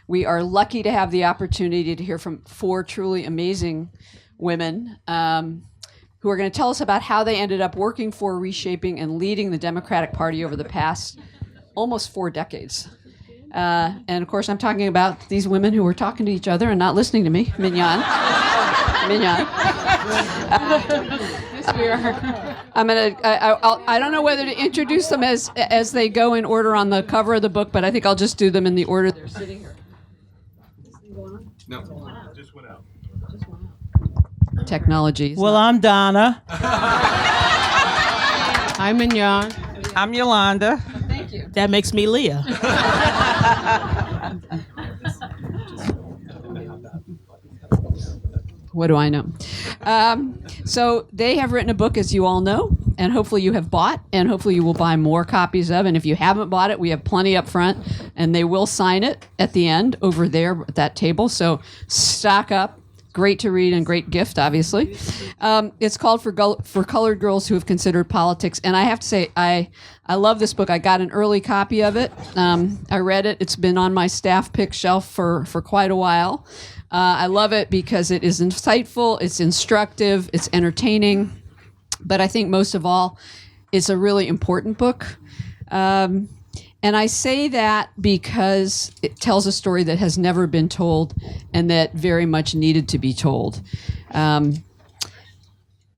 We are lucky to have the opportunity to hear from 4 truly amazing women who are going to tell us about how they ended up working for, reshaping, and leading the Democratic Party over the past almost 4 decades. And of course, I'm talking about these women who were talking to each other and not listening to me. Minyon. Minyon. I don't know whether to introduce them as they go in order on the cover of the book, but I think I'll just do them in the order they're sitting here. No, just went out. Technology. Well, I'm Donna. I'm Minyon. I'm Yolanda. Thank you. That makes me Leah. What do I know? So they have written a book, as you all know, and hopefully you have bought, and hopefully you will buy more copies of. And if you haven't bought it, we have plenty up front, and they will sign it at the end over there at that table. So stock up. Great to read and great gift, obviously. It's called For Colored Girls Who Have Considered Politics. And I have to say, I love this book. I got an early copy of it. I read it. It's been on my staff pick shelf for quite a while. I love it because it is insightful, it's instructive, it's entertaining. But I think most of all, it's a really important book. And I say that because it tells a story that has never been told and that very much needed to be told.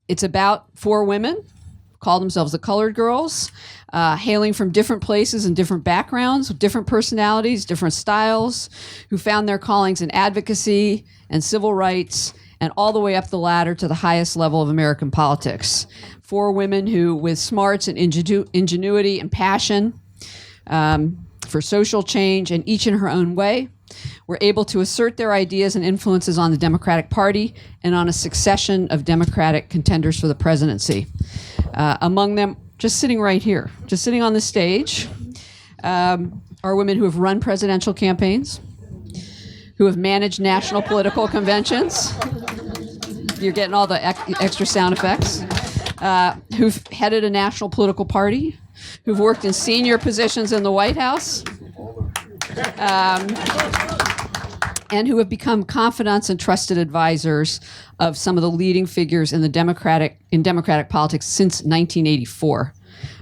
It's about 4 women, call themselves the Colored Girls, hailing from different places and different backgrounds, with different personalities, different styles, who found their callings in advocacy and civil rights and all the way up the ladder to the highest level of American politics. 4 women who, with smarts and ingenuity and passion, for social change, and each in her own way, were able to assert their ideas and influences on the Democratic Party and on a succession of Democratic contenders for the presidency. Among them, just sitting right here, just sitting on the stage, are women who have run presidential campaigns, who have managed national political conventions. You're getting all the extra sound effects. Who've headed a national political party, who've worked in senior positions in the White House, and who have become confidants and trusted advisors of some of the leading figures in Democratic politics since 1984.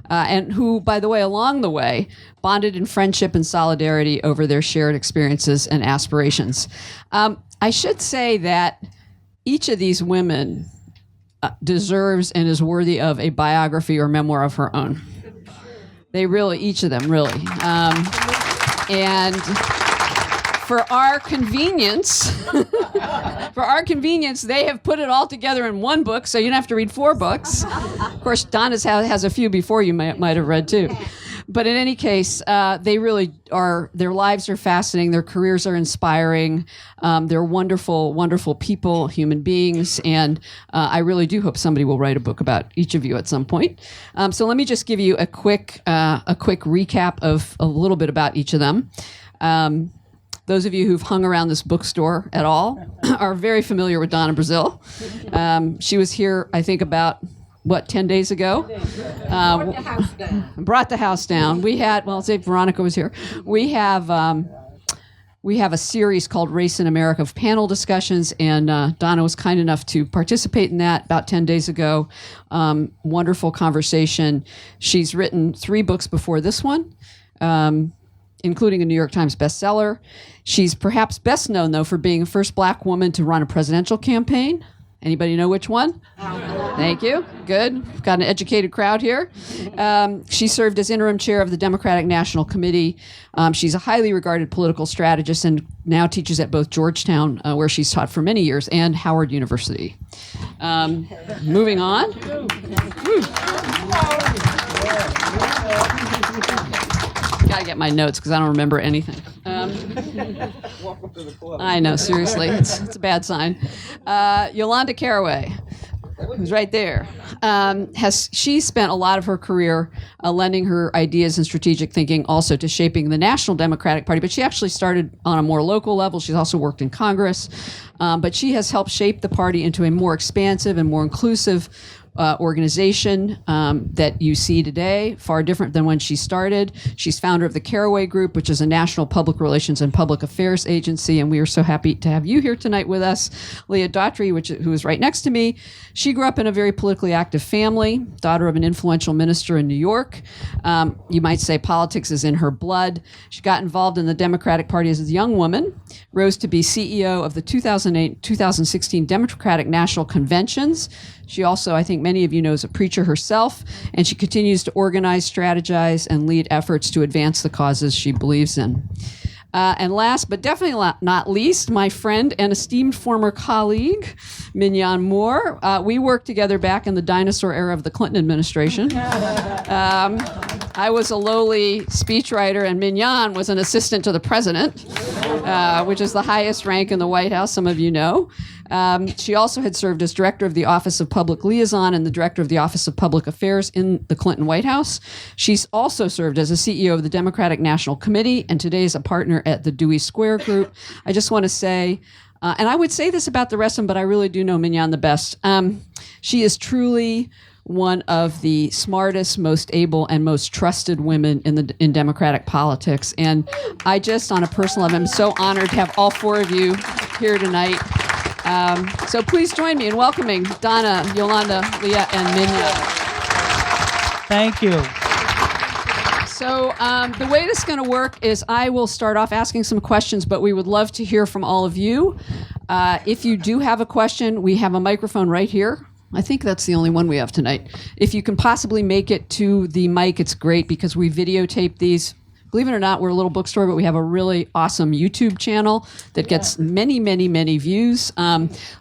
And who, by the way, along the way, bonded in friendship and solidarity over their shared experiences and aspirations. I should say that each of these women deserves and is worthy of a biography or memoir of her own. They really, each of them, really. And for our convenience, they have put it all together in one book, so you don't have to read 4 books. Of course, Donna's has a few before you might have read too. But in any case, they really are, their lives are fascinating, their careers are inspiring, they're wonderful, wonderful people, human beings, and I really do hope somebody will write a book about each of you at some point. So let me just give you a quick recap of a little bit about each of them. Those of you who've hung around this bookstore at all are very familiar with Donna Brazile. She was here, I think, about 10 days ago? Brought the house down. We had, well, say Veronica was here. We have a series called Race in America of panel discussions, and Donna was kind enough to participate in that about 10 days ago. Wonderful conversation. She's written 3 books before this one, including a New York Times bestseller. She's perhaps best known, though, for being the first Black woman to run a presidential campaign. Anybody know which one? Thank you. Good. We've got an educated crowd here. She served as interim chair of the Democratic National Committee. She's a highly regarded political strategist and now teaches at both Georgetown, where she's taught for many years, and Howard University. Moving on. Gotta get my notes because I don't remember anything. Welcome to the club. I know, seriously, it's a bad sign. Yolanda Caraway, who's right there, she spent a lot of her career lending her ideas and strategic thinking also to shaping the National Democratic Party, but she actually started on a more local level. She's also worked in Congress, but she has helped shape the party into a more expansive and more inclusive organization that you see today, far different than when she started. She's founder of the Caraway Group, which is a national public relations and public affairs agency, and we are so happy to have you here tonight with us. Leah Daughtry, who is right next to me, she grew up in a very politically active family, daughter of an influential minister in New York. You might say politics is in her blood. She got involved in the Democratic Party as a young woman, rose to be CEO of the 2008-2016 Democratic National Conventions. She also, I think many of you know, is a preacher herself, and she continues to organize, strategize, and lead efforts to advance the causes she believes in. And last, but definitely not least, my friend and esteemed former colleague, Minyon Moore. We worked together back in the dinosaur era of the Clinton administration. I was a lowly speechwriter, and Minyon was an assistant to the president, which is the highest rank in the White House, some of you know. She also had served as director of the Office of Public Liaison and the director of the Office of Public Affairs in the Clinton White House. She's also served as a CEO of the Democratic National Committee and today is a partner at the Dewey Square Group. I just want to say, and I would say this about the rest of them, but I really do know Minyon the best. She is truly one of the smartest, most able, and most trusted women in Democratic politics. And I just, on a personal level, am so honored to have all four of you here tonight. So please join me in welcoming Donna, Yolanda, Leah, and Minyon. Thank you. So the way this is going to work is I will start off asking some questions, but we would love to hear from all of you. If you do have a question, we have a microphone right here. I think that's the only one we have tonight. If you can possibly make it to the mic, it's great because we videotape these. Believe it or not, we're a little bookstore, but we have a really awesome YouTube channel that gets many, many, many views.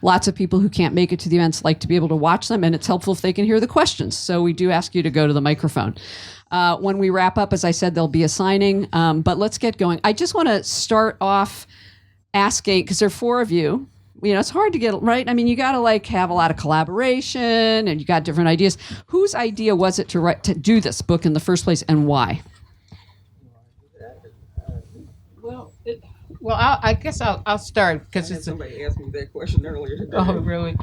Lots of people who can't make it to the events like to be able to watch them, and it's helpful if they can hear the questions. So we do ask you to go to the microphone. When we wrap up, as I said, there'll be a signing, but let's get going. I just want to start off asking, because there are four of you, you know, it's hard to get right. I mean, you got to have a lot of collaboration and you got different ideas. Whose idea was it to do this book in the first place and why? Well, I guess I'll start because it's somebody asked me that question earlier today. Oh, really?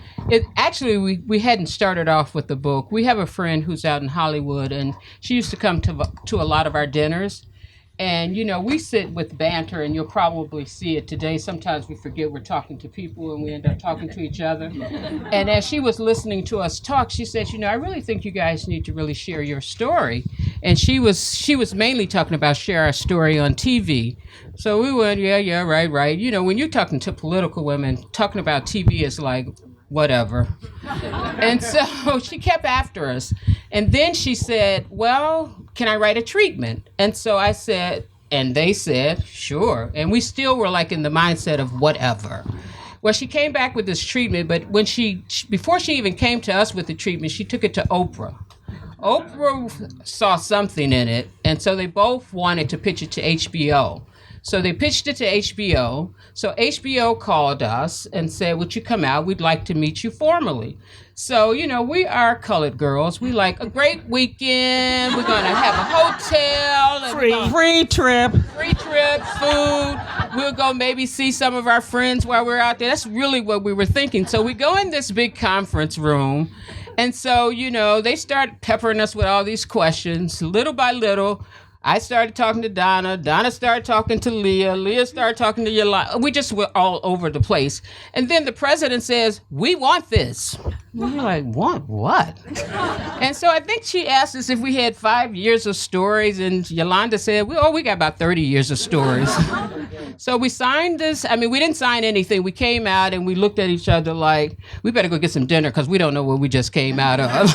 Actually, we hadn't started off with the book. We have a friend who's out in Hollywood, and she used to come to a lot of our dinners. And, you know, we sit with banter, and you'll probably see it today. Sometimes we forget we're talking to people, and we end up talking to each other. And as she was listening to us talk, she said, you know, I really think you guys need to really share your story. And she was mainly talking about share our story on TV. So we went, yeah, right. You know, when you're talking to political women, talking about TV is like, whatever. And so she kept after us. And then she said, well, can I write a treatment? And so I said, and they said, sure. And we still were like in the mindset of whatever. Well, she came back with this treatment, but when before she even came to us with the treatment, she took it to Oprah. Oprah saw something in it, and so they both wanted to pitch it to HBO. So they pitched it to HBO. So HBO called us and said, would you come out? We'd like to meet you formally. So, you know, we are colored girls. We like a great weekend. We're going to have a hotel. And Free trip. Free trip, food. We'll go maybe see some of our friends while we're out there. That's really what we were thinking. So we go in this big conference room. And so, you know, they start peppering us with all these questions. Little by little, I started talking to Donna. Donna started talking to Leah. Leah started talking to Yolanda. We just were all over the place. And then the president says, we want this. And we're like, want what? And so I think she asked us if we had 5 years of stories. And Yolanda said, we got about 30 years of stories. So we signed this. I mean, we didn't sign anything. We came out and we looked at each other like, we better go get some dinner because we don't know what we just came out of.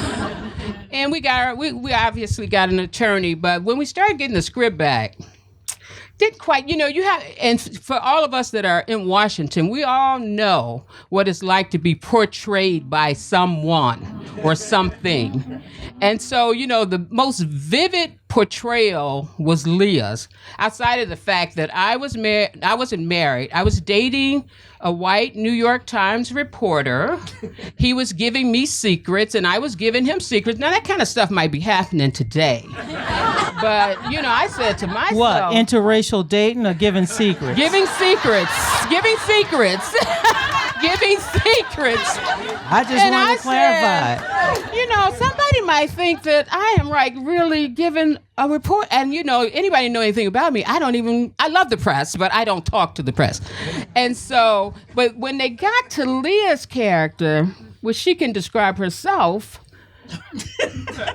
And we obviously got an attorney, but when we started getting the script back, didn't quite, you know, you have, and for all of us that are in Washington, we all know what it's like to be portrayed by someone or something. And so, you know, the most vivid portrayal was Leah's, outside of the fact that I wasn't married. I was dating a white New York Times reporter. He was giving me secrets, and I was giving him secrets. Now, that kind of stuff might be happening today. But, you know, I said to myself... What, interracial dating or giving secrets? Giving secrets. Giving secrets. Giving secrets. I just And wanted I to clarify. Somebody might think that I am like really giving a report. And anybody know anything about me? I love the press, but I don't talk to the press. And so, but when they got to Leah's character, which she can describe herself,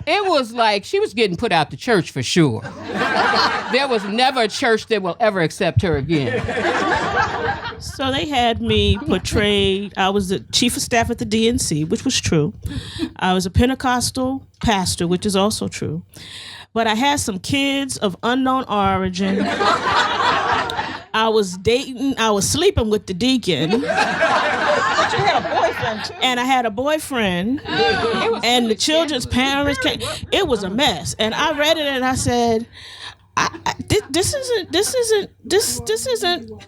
it was like she was getting put out the church for sure. There was never a church that will ever accept her again. So they had me portrayed. I was the chief of staff at the DNC, which was true. I was a Pentecostal pastor, which is also true. But I had some kids of unknown origin. I was sleeping with the deacon. But you had a boyfriend too. And I had a boyfriend. And the children's parents came. It was a mess. And I read it and I said, this isn't.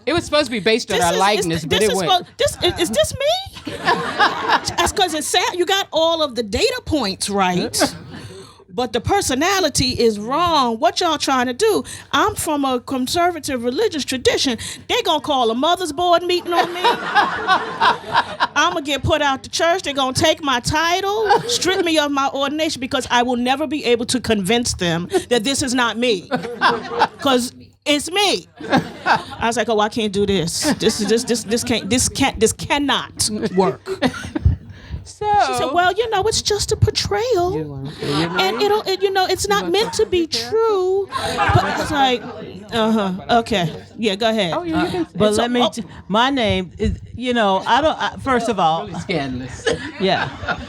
It was supposed to be based on our likeness, but it wasn't. Is this me? That's because it's sad. You got all of the data points right, but the personality is wrong. What y'all trying to do? I'm from a conservative religious tradition. They gonna call a mother's board meeting on me. I'm gonna get put out the church. They're gonna take my title, strip me of my ordination, because I will never be able to convince them that this is not me. Because it's me. I was like, oh, I can't do this. This cannot work. So She said, well, it's just a portrayal. And it's not meant to be true. But it's like, okay. Yeah, go ahead. Oh, yeah, you can. But let me. My name is. First of all, Scandalous. yeah.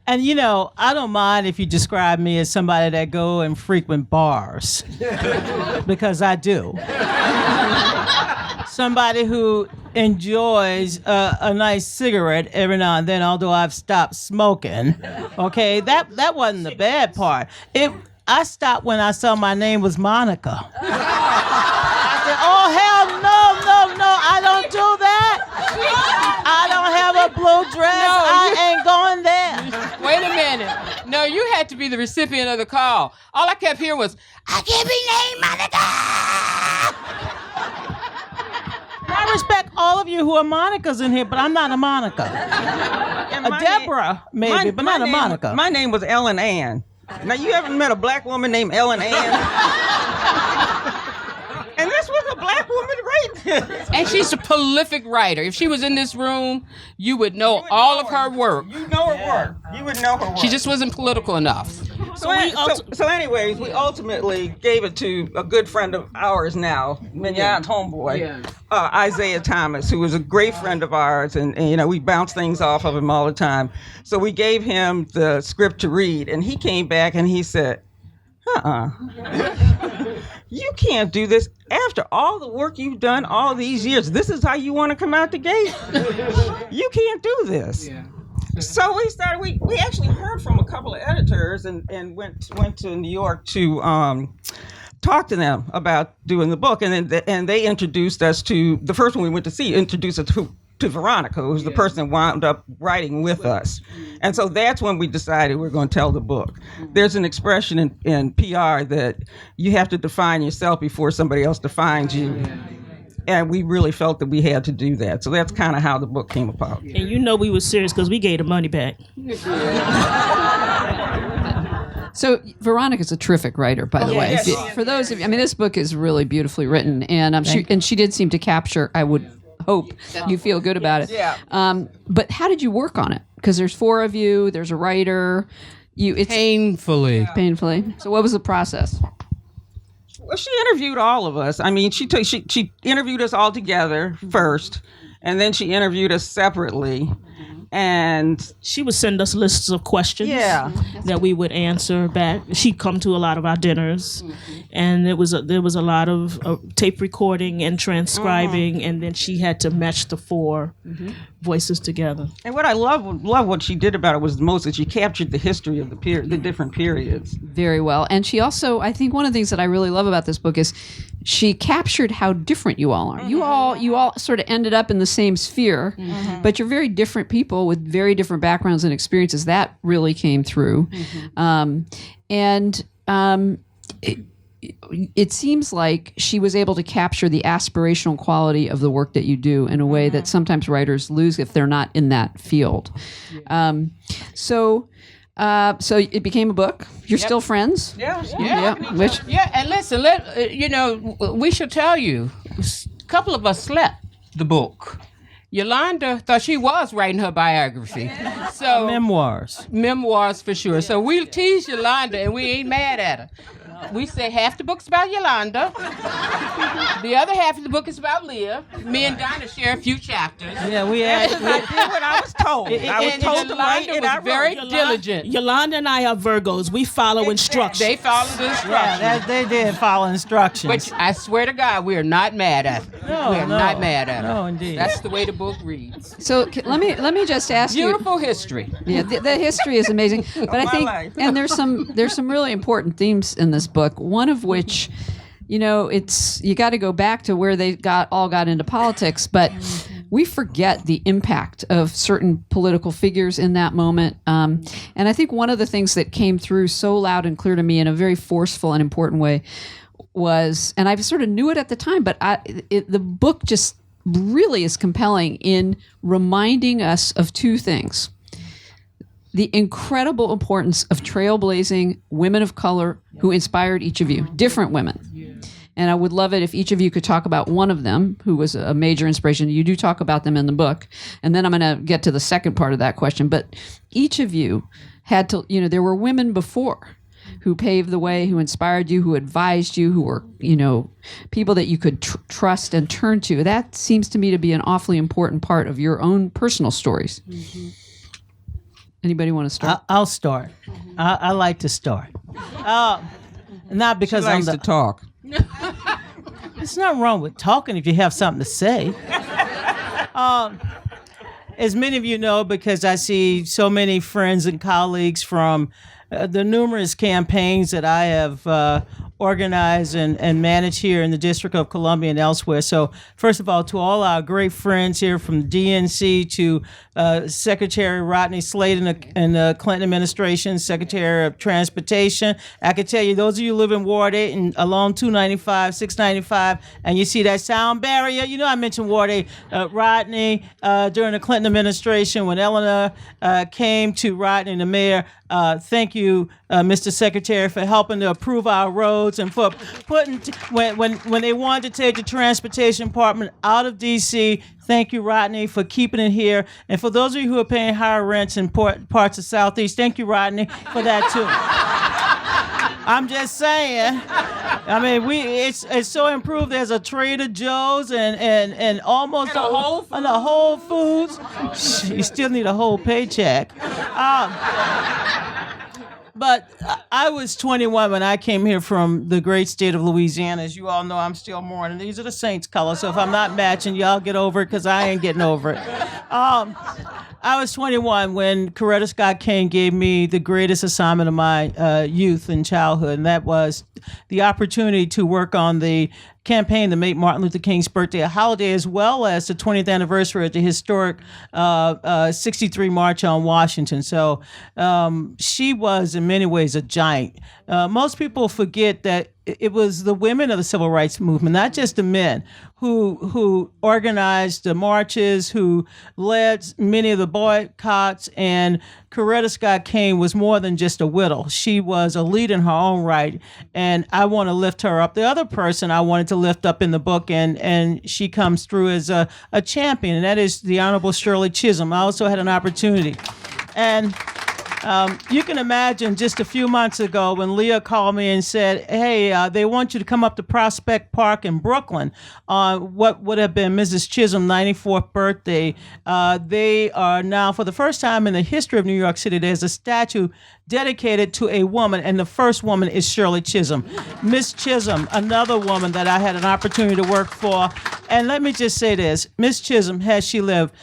And I don't mind if you describe me as somebody that go and frequent bars, because I do. Somebody who enjoys a nice cigarette every now and then, although I've stopped smoking. Okay, that wasn't the bad part. I stopped when I saw my name was Monica. I said, oh hell no, I don't do that. I don't have a blue dress. I ain't going there. Wait a minute. No, you had to be the recipient of the call. All I kept hearing was, I can't be named Monica. I respect all of you who are Monicas in here, but I'm not a Monica. A Deborah, maybe, but not a Monica. My name was Ellen Ann. Now, you ever met a black woman named Ellen Ann? And this was a black woman right. And she's a prolific writer. If she was in this room, you would know all of her work. You know her work. You would know her work. She just wasn't political enough. So anyways, we ultimately gave it to a good friend of ours now, Minyon's homeboy, Isaiah Thomas, who was a great friend of ours, and we bounced things off of him all the time. So we gave him the script to read, and he came back and he said, you can't do this. After all the work you've done all these years, this is how you want to come out the gate? You can't do this. Yeah. So we actually heard from a couple of editors and went to New York to talk to them about doing the book. And they introduced us to, the first one we went to see, introduced us to Veronica, who's the person that wound up writing with us. And so that's when we decided we're going to tell the book. There's an expression in PR that you have to define yourself before somebody else defines you. And we really felt that we had to do that. So that's kind of how the book came about. And we were serious because we gave the money back. So Veronica's a terrific writer, by the way. Yes. For those of you, this book is really beautifully written, and she did seem to capture, I would hope you feel good about it. Yeah. But how did you work on it? Because there's 4 of you, there's a writer. It's Painfully. So what was the process? Well, she interviewed all of us. She interviewed us all together first, and then she interviewed us separately. And she would send us lists of questions that we would answer back. She'd come to a lot of our dinners, and there was a lot of tape recording and transcribing, and then she had to match the 4 voices together. And what I love what she did about it was most that she captured the history of the different periods very well. And she also, I think one of the things that I really love about this book is she captured how different you all are. You all sort of ended up in the same sphere, but you're very different people with very different backgrounds and experiences. That really came through. it seems like she was able to capture the aspirational quality of the work that you do in a way that sometimes writers lose if they're not in that field. So it became a book. You're still friends? Yeah. Yeah. And listen, we should tell you, a couple of us slept the book. Yolanda thought she was writing her biography. So memoirs for sure. So we tease Yolanda and we ain't mad at her. We say half the book's about Yolanda. The other half of the book is about Leah. Me and Donna share a few chapters. Yeah, we had. I did what I was told. I was told to write, Yolanda and I was very wrote. diligent. Yolanda and I are Virgos. We follow instructions. They followed the instructions. Yeah, they did follow instructions. But I swear to God, we are not mad at her. No, we are no. not mad at her. No, indeed. That's the way the book reads. So let me just ask you. Beautiful history. Yeah, the history is amazing, but I my think, life. and there's some really important themes in this book. One of which, it's you got to go back to where they all got into politics, but we forget the impact of certain political figures in that moment. And I think one of the things that came through so loud and clear to me in a very forceful and important way was, and I sort of knew it at the time, but the book just really is compelling in reminding us of two things. The incredible importance of trailblazing women of color who inspired each of you, different women. And I would love it if each of you could talk about one of them who was a major inspiration. You do talk about them in the book. And then I'm going to get to the second part of that question. But each of you had to, there were women before who paved the way, who inspired you, who advised you, who were, people that you could trust and turn to. That seems to me to be an awfully important part of your own personal stories. Mm-hmm. Anybody want to start? I'll start. I like to start. Not because She likes to talk. There's nothing wrong with talking if you have something to say. As many of you know, because I see so many friends and colleagues from the numerous campaigns that I have organized and managed here in the District of Columbia and elsewhere. So first of all, to all our great friends here from DNC to Secretary Rodney Slade in the Clinton administration, Secretary of Transportation. I can tell you, those of you who live in Ward 8 and along 295, 695, and you see that sound barrier, I mentioned Ward 8, Rodney, during the Clinton administration, when Eleanor came to Rodney, the mayor, thank you, Mr. Secretary, for helping to approve our roads and for putting, when they wanted to take the transportation department out of D.C., thank you, Rodney, for keeping it here. And for those of you who are paying higher rents in parts of Southeast, thank you, Rodney, for that too. I'm just saying. I mean, it's so improved. There's a Trader Joe's and almost And a Whole Foods. You still need a whole paycheck. But I was 21 when I came here from the great state of Louisiana. As you all know, I'm still mourning. These are the Saints colors, so if I'm not matching, y'all get over it because I ain't getting over it. I was 21 when Coretta Scott King gave me the greatest assignment of my youth and childhood, and that was the opportunity to work on the campaign to make Martin Luther King's birthday a holiday, as well as the 20th anniversary of the historic 63 March on Washington. So she was, in many ways, a giant. Most people forget that it was the women of the civil rights movement, not just the men, who organized the marches, who led many of the boycotts, and Coretta Scott King was more than just a widow. She was a lead in her own right, and I want to lift her up. The other person I wanted to lift up in the book, and she comes through as a champion, and that is the Honorable Shirley Chisholm. I also had an opportunity. And you can imagine just a few months ago when Leah called me and said, hey, they want you to come up to Prospect Park in Brooklyn on what would have been Mrs. Chisholm's 94th birthday. They are now, for the first time in the history of New York City, there's a statue dedicated to a woman, and the first woman is Shirley Chisholm. Miss Chisholm, another woman that I had an opportunity to work for. And let me just say this, Miss Chisholm, has she lived,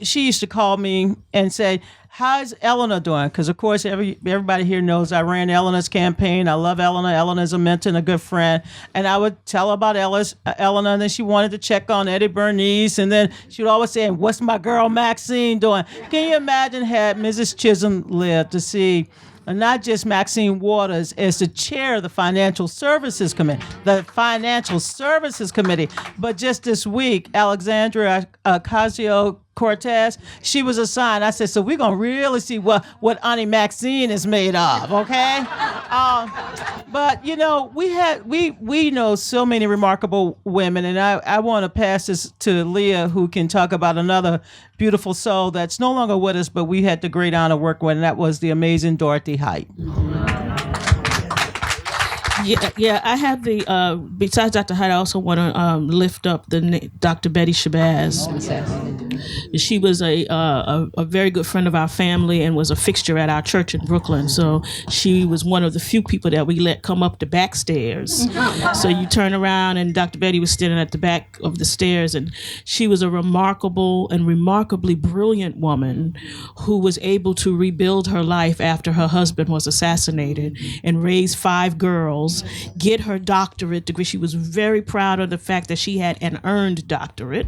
she used to call me and say, how's Eleanor doing? Because, of course, everybody here knows I ran Eleanor's campaign. I love Eleanor. Eleanor's a mentor and a good friend. And I would tell her about Eleanor, and then she wanted to check on Eddie Bernice. And then she would always say, what's my girl Maxine doing? Can you imagine had Mrs. Chisholm lived to see not just Maxine Waters, as the chair of the Financial Services Committee, but just this week, Alexandria Ocasio-Cortez, she was assigned. I said, so we're going to really see what Auntie Maxine is made of, okay? But, you know, we know so many remarkable women, and I want to pass this to Leah, who can talk about another beautiful soul that's no longer with us, but we had the great honor to work with, and that was the amazing Daughtry Height. Yeah. I have the besides Dr. Hyde, I also want to lift up Dr. Betty Shabazz. She was a very good friend of our family and was a fixture at our church in Brooklyn. So she was one of the few people that we let come up the back stairs. So you turn around and Dr. Betty was standing at the back of the stairs, and she was a remarkable and remarkably brilliant woman who was able to rebuild her life after her husband was assassinated and raise 5 girls, get her doctorate degree. She was very proud of the fact that she had an earned doctorate.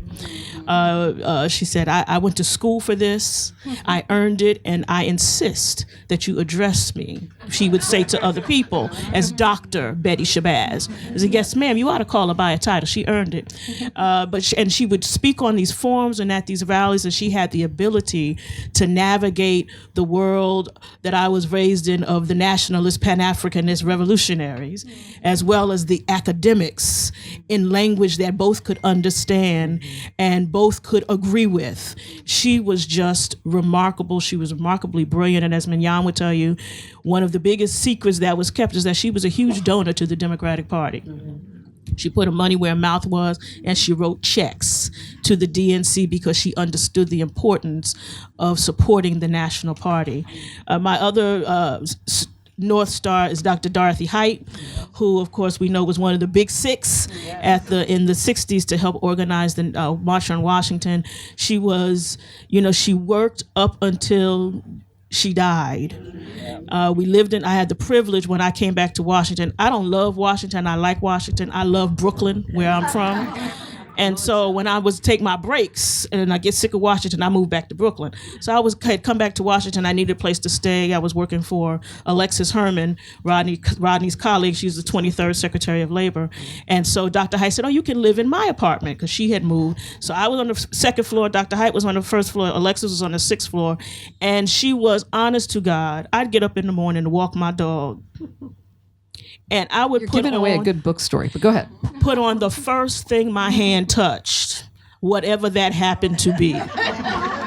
She said, I went to school for this, I earned it, and I insist that you address me, she would say to other people, as Dr. Betty Shabazz. I said, yes, ma'am, you ought to call her by a title. She earned it. And she would speak on these forums and at these rallies, and she had the ability to navigate the world that I was raised in of the nationalist, Pan-Africanist revolutionaries, as well as the academics in language that both could understand and both could agree with. She was just remarkable. She was remarkably brilliant. And as Minyon would tell you, one of the biggest secrets that was kept is that she was a huge donor to the Democratic Party. She put her money where her mouth was, and she wrote checks to the DNC because she understood the importance of supporting the National Party. My other North Star is Dr. Dorothy Height, who, of course, we know was one of the big six in the 60s to help organize the March on Washington. She was, she worked up until she died. I had the privilege when I came back to Washington. I don't love Washington. I like Washington. I love Brooklyn, where I'm from. And so when I was take my breaks and I get sick of Washington, I moved back to Brooklyn. So had come back to Washington. I needed a place to stay. I was working for Alexis Herman, Rodney's colleague. She's the 23rd Secretary of Labor. And so Dr. Height said, oh, you can live in my apartment, because she had moved. So I was on the second floor. Dr. Height was on the first floor. Alexis was on the 6th floor. And she was honest to God. I'd get up in the morning to walk my dog. And I would You're giving away a good book story, but go ahead. Put on the first thing my hand touched, whatever that happened to be.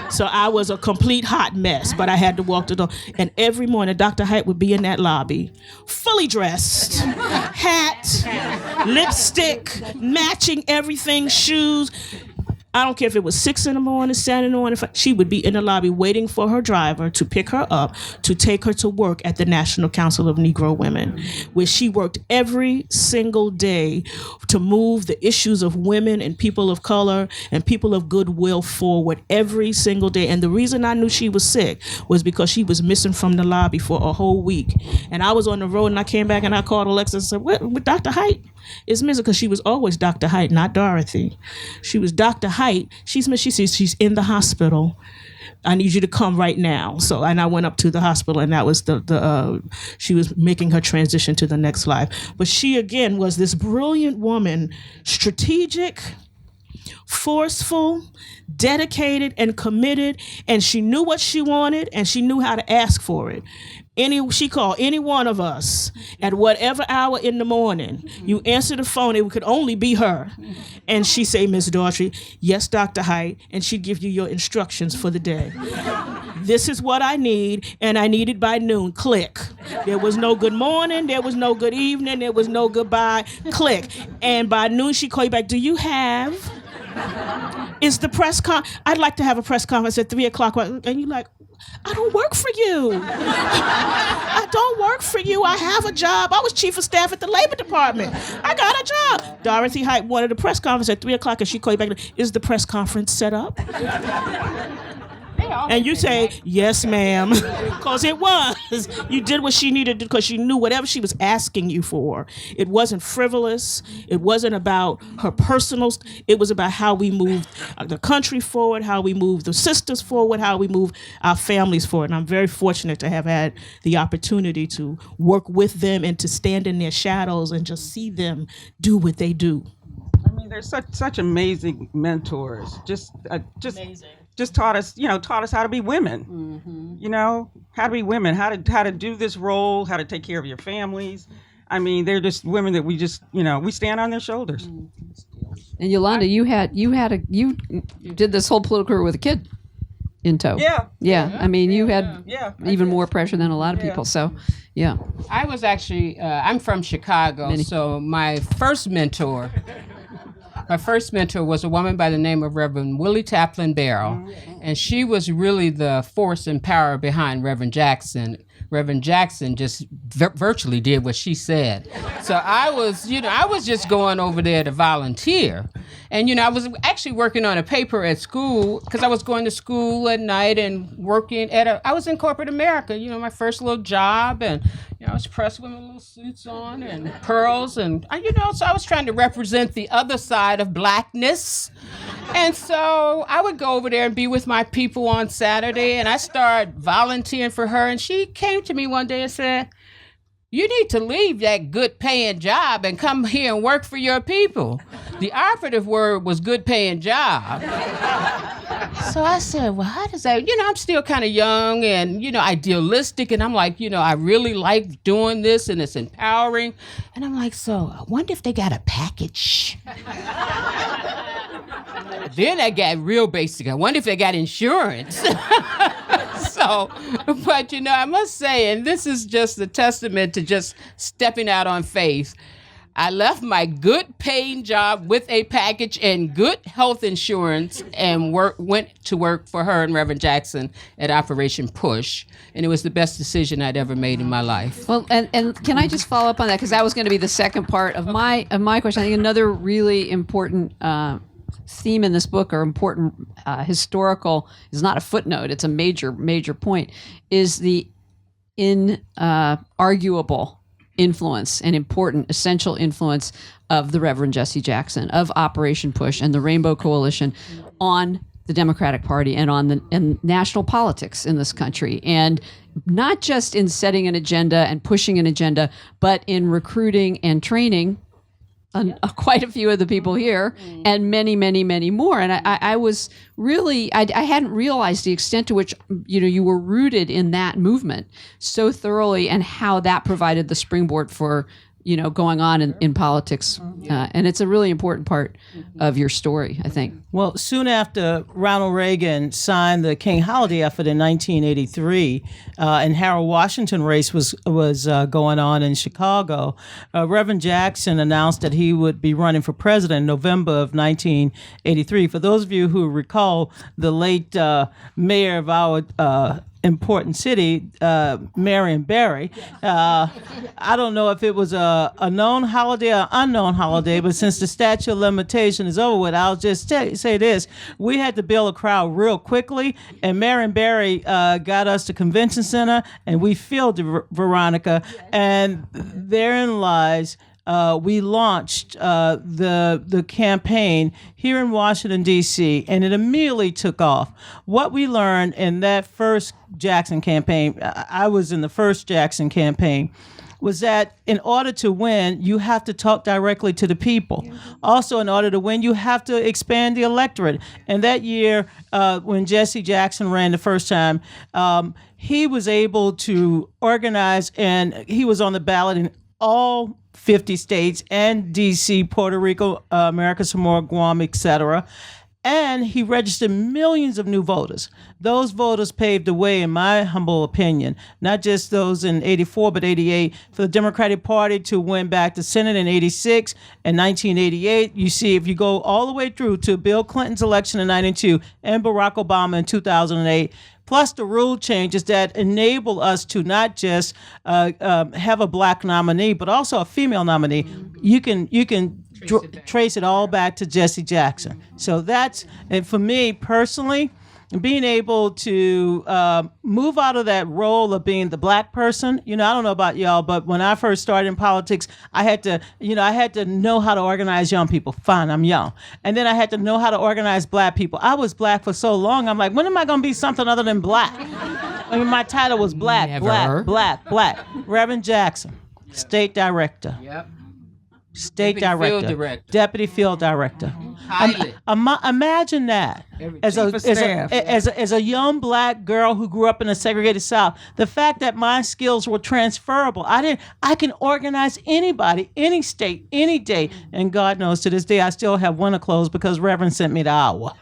So I was a complete hot mess, but I had to walk the dog. And every morning, Dr. Height would be in that lobby, fully dressed, hat, lipstick, matching everything, shoes. I don't care if it was 6 a.m, 7 a.m, she would be in the lobby waiting for her driver to pick her up to take her to work at the National Council of Negro Women, where she worked every single day to move the issues of women and people of color and people of goodwill forward every single day. And the reason I knew she was sick was because she was missing from the lobby for a whole week. And I was on the road and I came back and I called Alexa and said, what Dr. Height is missing? Because she was always Dr. Height, not Dorothy. She was Dr. Height. She's missing. She says she's in the hospital. I need you to come right now. So, and I went up to the hospital, and that was she was making her transition to the next life. But she, again, was this brilliant woman, strategic, forceful, dedicated, and committed, and she knew what she wanted, and she knew how to ask for it. She called any one of us at whatever hour in the morning. You answer the phone, it could only be her. And she'd say, Miss Daughtry, yes, Dr. Height, and she'd give you your instructions for the day. This is what I need, and I need it by noon. Click. There was no good morning, there was no good evening, there was no goodbye. Click. And by noon, she'd call you back, do you have? Is the press I'd like to have a press conference at 3:00. And you're like, I don't work for you. I don't work for you. I have a job. I was chief of staff at the Labor Department. I got a job. Dorothy Height wanted a press conference at 3:00, and she called you back. Is the press conference set up? And you say, yes, ma'am, because it was. You did what she needed to do because you knew whatever she was asking you for. It wasn't frivolous. It wasn't about her personal. It was about how we moved the country forward, how we moved the sisters forward, how we move our families forward. And I'm very fortunate to have had the opportunity to work with them and to stand in their shadows and just see them do what they do. I mean, there's such amazing mentors. Just taught us how to be women. How to be women, how to do this role, how to take care of your families. I mean, they're just women that we just, we stand on their shoulders. And Yolanda, you did this whole political career with a kid in tow. Yeah. I mean, you had even more pressure than a lot of people. So, yeah. I was actually, I'm from Chicago, so my first mentor was a woman by the name of Reverend Willie Taplin Barrow, and she was really the force and power behind Reverend Jackson. Reverend Jackson just virtually did what she said. So I was just going over there to volunteer. And, I was actually working on a paper at school because I was going to school at night and working I was in corporate America, my first little job. And, I was pressed with my little suits on and pearls. And, so I was trying to represent the other side of blackness. And so I would go over there and be with my people on Saturday. And I started volunteering for her. And she came to me one day and said, you need to leave that good paying job and come here and work for your people. The operative word was good paying job. So I said, well, how does that, I'm still kind of young and, idealistic. And I'm like, I really like doing this and it's empowering. And I'm like, so I wonder if they got a package. Then I got real basic. I wonder if they got insurance. But I must say, and this is just a testament to just stepping out on faith. I left my good paying job with a package and good health insurance and went to work for her and Reverend Jackson at Operation Push. And it was the best decision I'd ever made in my life. Well, and can I just follow up on that? Because that was going to be the second part of my question. I think another really important theme in this book, or important historical, is not a footnote, it's a major point, is the inarguable influence and important essential influence of the Reverend Jesse Jackson, of Operation Push and the Rainbow Coalition on the Democratic Party and on national politics in this country. And not just in setting an agenda and pushing an agenda, but in recruiting and training quite a few of the people here, and many more. And I was really, I hadn't realized the extent to which, you were rooted in that movement so thoroughly, and how that provided the springboard for, going on in politics. And it's a really important part of your story, I think. Well, soon after Ronald Reagan signed the King Holiday Effort in 1983, and Harold Washington race was going on in Chicago, Reverend Jackson announced that he would be running for president in November of 1983. For those of you who recall, the late mayor of our important city, Marion Barry. I don't know if it was a known holiday or unknown holiday, but since the statute of limitation is over with, I'll just say this. We had to build a crowd real quickly, and Marion Barry got us to Convention Center, and we filled Veronica, and therein lies we launched the campaign here in Washington, D.C., and it immediately took off. What we learned in that first Jackson campaign, I was in the first Jackson campaign, was that in order to win, you have to talk directly to the people. Also, in order to win, you have to expand the electorate. And that year, when Jesse Jackson ran the first time, he was able to organize, and he was on the ballot in all 50 states and D.C., Puerto Rico, America Samoa, Guam, etc. And he registered millions of new voters. Those voters paved the way, in my humble opinion, not just those in 84, but 88, for the Democratic Party to win back the Senate in 86 and 1988. You see, if you go all the way through to Bill Clinton's election in 92 and Barack Obama in 2008, plus the rule changes that enable us to not just have a black nominee, but also a female nominee. You can trace it all back to Jesse Jackson. So that's, and for me personally, being able to move out of that role of being the black person. I don't know about y'all, but when I first started in politics, I had to know how to organize young people. Fine, I'm young. And then I had to know how to organize black people. I was black for so long. I'm like, when am I going to be something other than black? I mean, my title was black. Reverend Jackson, state director. Yep. State Deputy director, field director. deputy field director. Pilot. Imagine that as a young black girl who grew up in a segregated South. The fact that my skills were transferable. I can organize anybody, any state, any day, and God knows to this day I still have winter clothes because Reverend sent me the hour.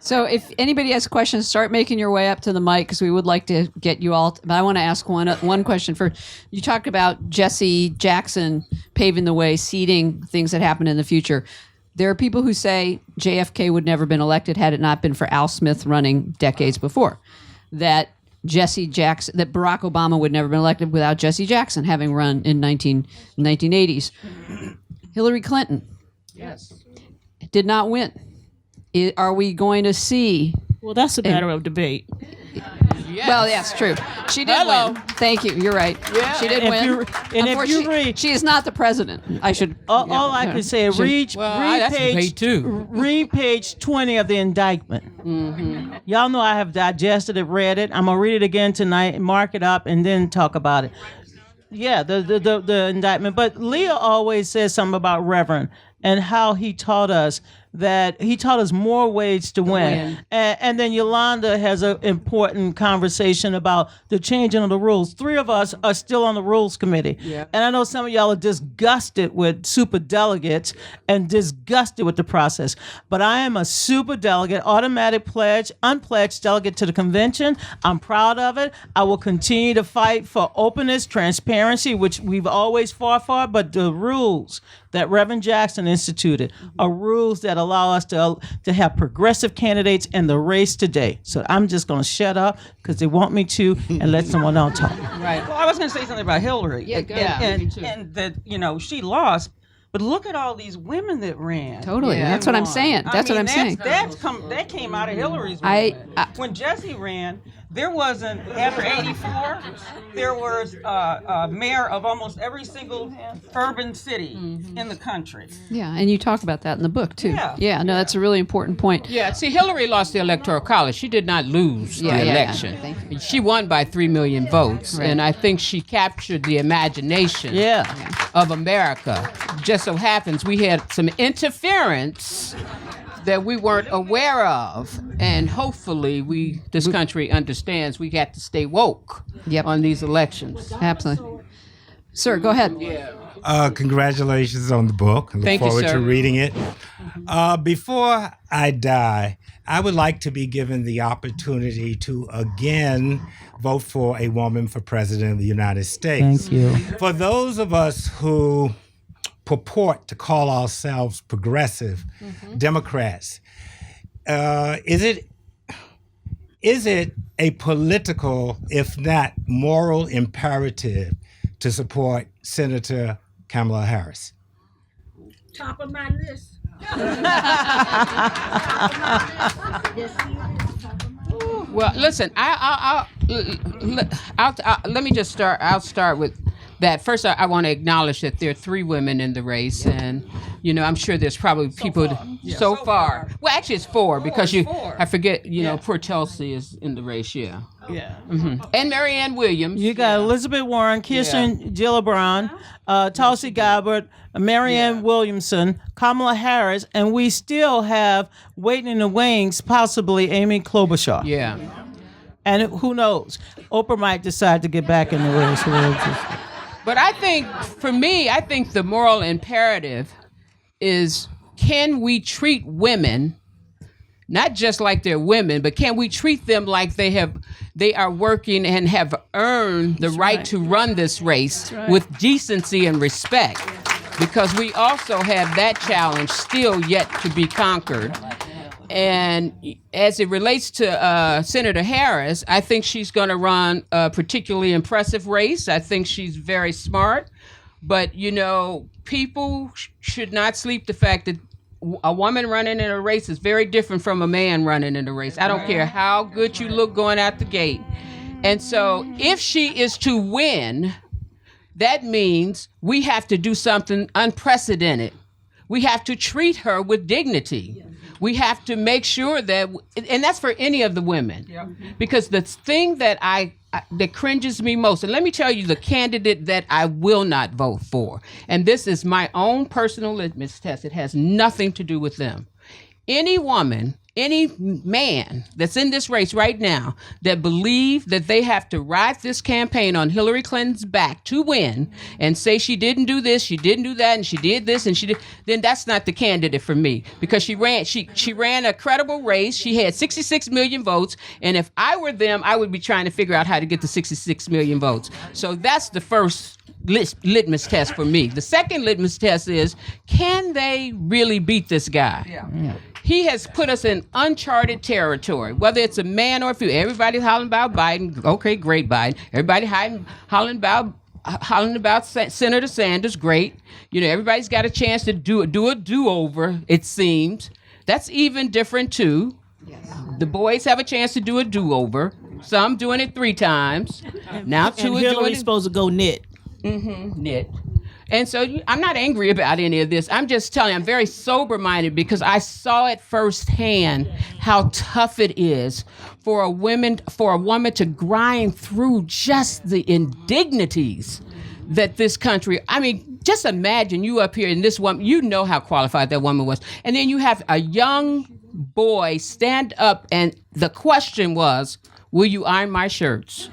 So if anybody has questions, start making your way up to the mic because we would like to get you all. But I want to ask one question first. You talked about Jesse Jackson paving the way, seeding things that happen in the future. There are people who say JFK would never have been elected had it not been for Al Smith running decades before. That Barack Obama would never have been elected without Jesse Jackson having run in 1980s. Hillary Clinton did not win. Are we going to see? Well, that's a matter of debate. Yes. Well, that's true. She did win. Thank you. You're right. Yeah. She did win. If you read, she is not the president. I should. All I can say is read that's debate too. read page 20 of the indictment. Mm-hmm. Y'all know I have digested it, read it. I'm gonna read it again tonight, mark it up, and then talk about it. Yeah, the indictment. But Leah always says something about Reverend and how he taught us more ways to win. And then Yolanda has an important conversation about the changing of the rules. 3 of us are still on the rules committee. Yeah. And I know some of y'all are disgusted with super delegates and disgusted with the process. But I am a super delegate, automatic pledge, unpledged delegate to the convention. I'm proud of it. I will continue to fight for openness, transparency, which we've always fought for, but the rules that Reverend Jackson instituted are rules that allow us to have progressive candidates in the race today. So I'm just going to shut up because they want me to and let someone else talk. Right. Well, I was going to say something about Hillary. Yeah, go and that, she lost. But look at all these women that ran. Totally. Yeah. That's what I'm saying. That came out of Hillary's movement. When Jesse ran, there wasn't, after 84, there was a mayor of almost every single urban city in the country. Yeah, and you talk about that in the book, too. Yeah, no, that's a really important point. Yeah, see, Hillary lost the Electoral College. She did not lose the election. Yeah. She won by 3 million votes, and I think she captured the imagination of America. Just so happens we had some interference that we weren't aware of, and hopefully this country understands we got to stay woke on these elections. Absolutely. Sir, go ahead. Congratulations on the book. I look forward to reading it. Before I die, I would like to be given the opportunity to again vote for a woman for president of the United States. Thank you. For those of us who purport to call ourselves progressive Democrats, is it a political, if not moral, imperative to support Senator Kamala Harris? Top of my list. Well, listen, let me just start. I'll start with that. First, I want to acknowledge that there are 3 women in the race, and I'm sure there's probably people so far. Well, actually, it's 4 because I forget. Poor Chelsea is in the race. Yeah. Mm-hmm. And Marianne Williams. You got Elizabeth Warren, Kirsten Gillibrand, Tulsi Gabbard, Marianne Williamson, Kamala Harris, and we still have waiting in the wings, possibly Amy Klobuchar. Yeah. And who knows? Oprah might decide to get back in the race. But I think, for me, the moral imperative is, can we treat women not just like they're women, but can we treat them like they are working and have earned the right to run this race with decency and respect? Because we also have that challenge still yet to be conquered. And as it relates to Senator Harris, I think she's going to run a particularly impressive race. I think she's very smart. But, people should not sleep the fact that a woman running in a race is very different from a man running in a race. I don't care how good you look going out the gate. And so if she is to win, that means we have to do something unprecedented. We have to treat her with dignity. We have to make sure that, and that's for any of the women, because the thing that that cringes me most, and let me tell you the candidate that I will not vote for, and this is my own personal litmus test. It has nothing to do with them. Any woman, any man that's in this race right now that believe that they have to ride this campaign on Hillary Clinton's back to win and say she didn't do this, she didn't do that, and she did this, and she did, then that's not the candidate for me, because she ran a credible race. She had 66 million votes, and if I were them, I would be trying to figure out how to get the 66 million votes. So that's the first litmus test for me. The second litmus test is, can they really beat this guy? Yeah. He has put us in uncharted territory, whether it's a man or a female. Everybody's hollering about Biden. Okay, great, Biden. Everybody hollering about Senator Sanders. Great. Everybody's got a chance to do a do-over, it seems. That's even different, too. Yes. The boys have a chance to do a do-over. Some doing it 3 times. Now 2 are doing it. And Hillary's supposed to go knit. Knit. And so I'm not angry about any of this. I'm just telling you, I'm very sober-minded because I saw it firsthand how tough it is for a woman to grind through just the indignities that this country, I mean, just imagine you up here and this woman, you know how qualified that woman was. And then you have a young boy stand up and the question was, will you iron my shirts?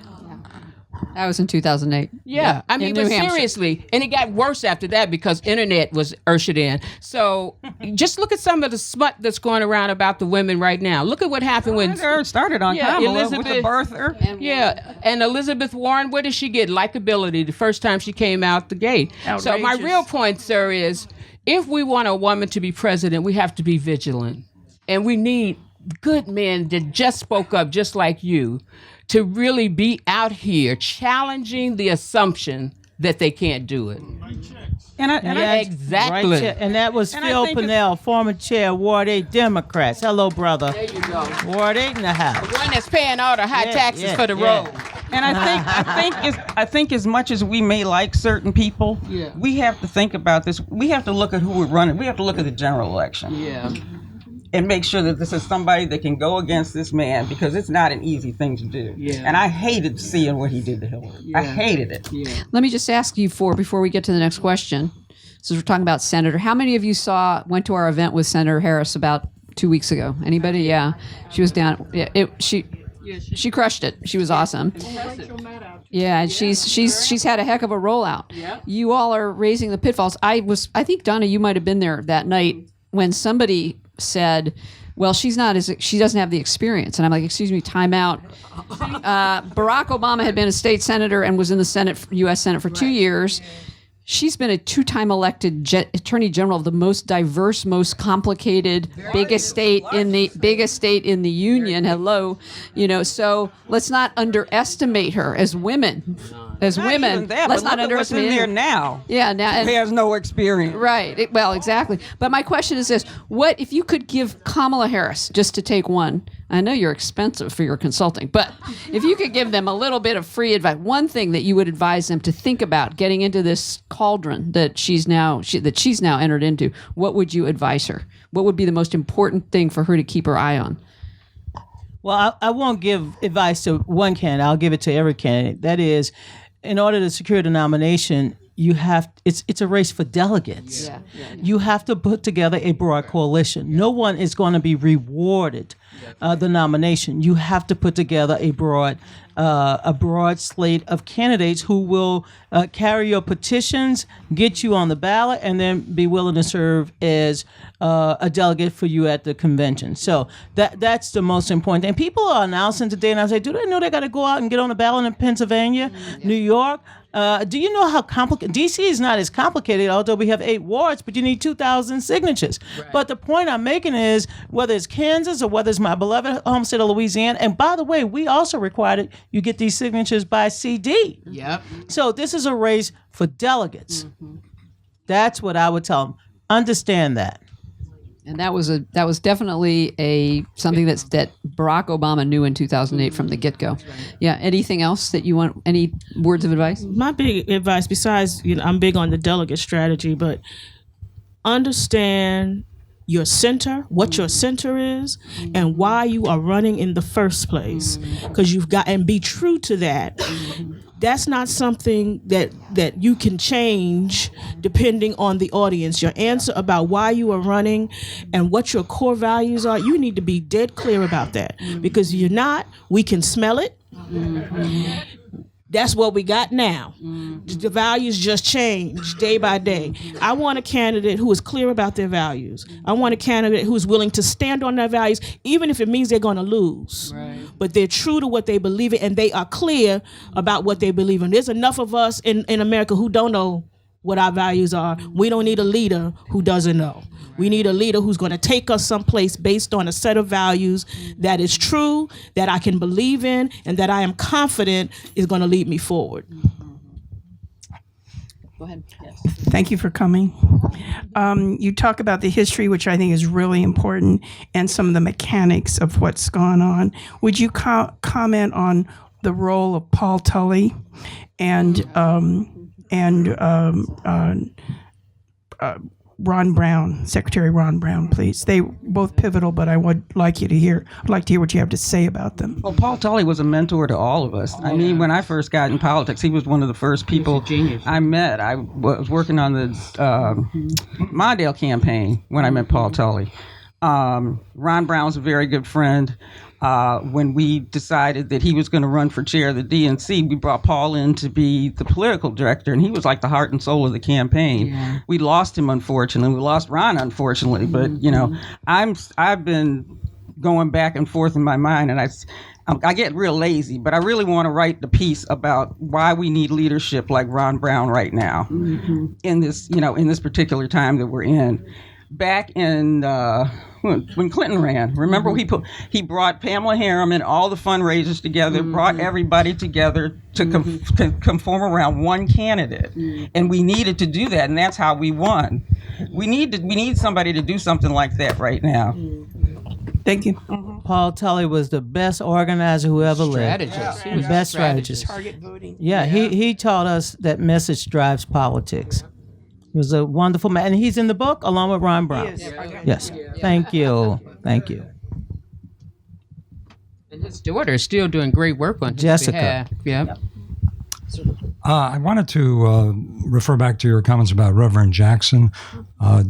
That was in 2008. Yeah. I mean, but seriously, and it got worse after that because internet was ushered in. So just look at some of the smut that's going around about the women right now. Look at what happened when it started on Kamala with the birther. And Elizabeth Warren, what did she get? Likability the first time she came out the gate. Outrageous. So my real point, sir, is if we want a woman to be president, we have to be vigilant. And we need good men that just spoke up just like you to really be out here challenging the assumption that they can't do it. Exactly. Right, and that was Phil Pennell, former chair, Ward 8 Democrats. Hello, brother. There you go. Ward 8 in the house. The one that's paying all the high taxes for the road. And I think as much as we may like certain people, we have to think about this. We have to look at who we're running. We have to look at the general election. Yeah. And make sure that this is somebody that can go against this man, because it's not an easy thing to do. Yeah. And I hated seeing what he did to Hillary. Yeah. I hated it. Yeah. Let me just ask you before we get to the next question, since we're talking about Senator, how many of you went to our event with Senator Harris about 2 weeks ago? Anybody? Yeah. She was down. Yeah, she crushed it. She was awesome. Yeah, and she's had a heck of a rollout. Yeah. You all are raising the pitfalls. I think, Donna, you might have been there that night when somebody said, well, she doesn't have the experience. And I'm like, excuse me, time out. Barack Obama had been a state senator and was in the U.S. Senate for 2 years. She's been a 2-time elected attorney general of the most diverse, most complicated, biggest state in the union. Hello, so let's not underestimate her as women. Let's not underestimate what's in there now. Yeah, now he has no experience. Right. Exactly. But my question is this: what if you could give Kamala Harris, just to take one? I know you're expensive for your consulting, but if you could give them a little bit of free advice, one thing that you would advise them to think about getting into this cauldron that she's now entered into, what would you advise her? What would be the most important thing for her to keep her eye on? Well, I won't give advice to one candidate. I'll give it to every candidate. That is, in order to secure the nomination, it's a race for delegates. Yeah. You have to put together a broad coalition. No one is going to be rewarded the nomination. You have to put together a broad slate of candidates who will carry your petitions, get you on the ballot, and then be willing to serve as a delegate for you at the convention. So that's the most important thing. People are announcing today, and I say, do they know they got to go out and get on the ballot in Pennsylvania, New York? Do you know how complicated? D.C. is not as complicated, although we have 8 wards, but you need 2,000 signatures. Right. But the point I'm making is, whether it's Kansas or whether it's my beloved home state of Louisiana, and by the way, we also required it, you get these signatures by CD. Yep. So this is a race for delegates. Mm-hmm. That's what I would tell them. Understand that. And that was definitely something that Barack Obama knew in 2008 from the get-go. Yeah. Anything else that you want? Any words of advice? My big advice, besides, I'm big on the delegate strategy, but understand your center, what your center is, and why you are running in the first place. Because and be true to that. That's not something that you can change depending on the audience. Your answer about why you are running and what your core values are, you need to be dead clear about that. Because if you're not, we can smell it. That's what we got now. The values just change day by day. I want a candidate who is clear about their values. I want a candidate who is willing to stand on their values, even if it means they're going to lose. Right. But they're true to what they believe in, and they are clear about what they believe in. There's enough of us in America who don't know what our values are. We don't need a leader who doesn't know. We need a leader who's going to take us someplace based on a set of values that is true, that I can believe in, and that I am confident is going to lead me forward. Go ahead. Yes. Thank you for coming. You talk about the history, which I think is really important, and some of the mechanics of what's gone on. Would you comment on the role of Paul Tully and Ron Brown, Secretary Ron Brown, please? They both pivotal, but I would like to hear what you have to say about them. Well, Paul Tully was a mentor to all of us. I mean, when I first got in politics, he was one of the first people I met. I was working on the Mondale campaign when I met Paul Tully. Ron Brown's a very good friend. When we decided that he was going to run for chair of the DNC, we brought Paul in to be the political director, and he was like the heart and soul of the campaign. Yeah. We lost him, unfortunately. We lost Ron, unfortunately. But I've been going back and forth in my mind, and I get real lazy, but I really want to write the piece about why we need leadership like Ron Brown right now in this particular time that we're in. Back in when Clinton ran, remember he brought Pamela Harriman and all the fundraisers together, brought everybody together to conform around one candidate, and we needed to do that, and that's how we won. We need somebody to do something like that right now. Thank you. Paul Tully was the best organizer who ever lived. Strategist. The best strategist. Target voting. Yeah, he taught us that message drives politics. He was a wonderful man, and he's in the book along with Ron Brown. Yes. Thank you. And his daughter is still doing great work on his behalf. Yeah. I wanted to refer back to your comments about Reverend Jackson.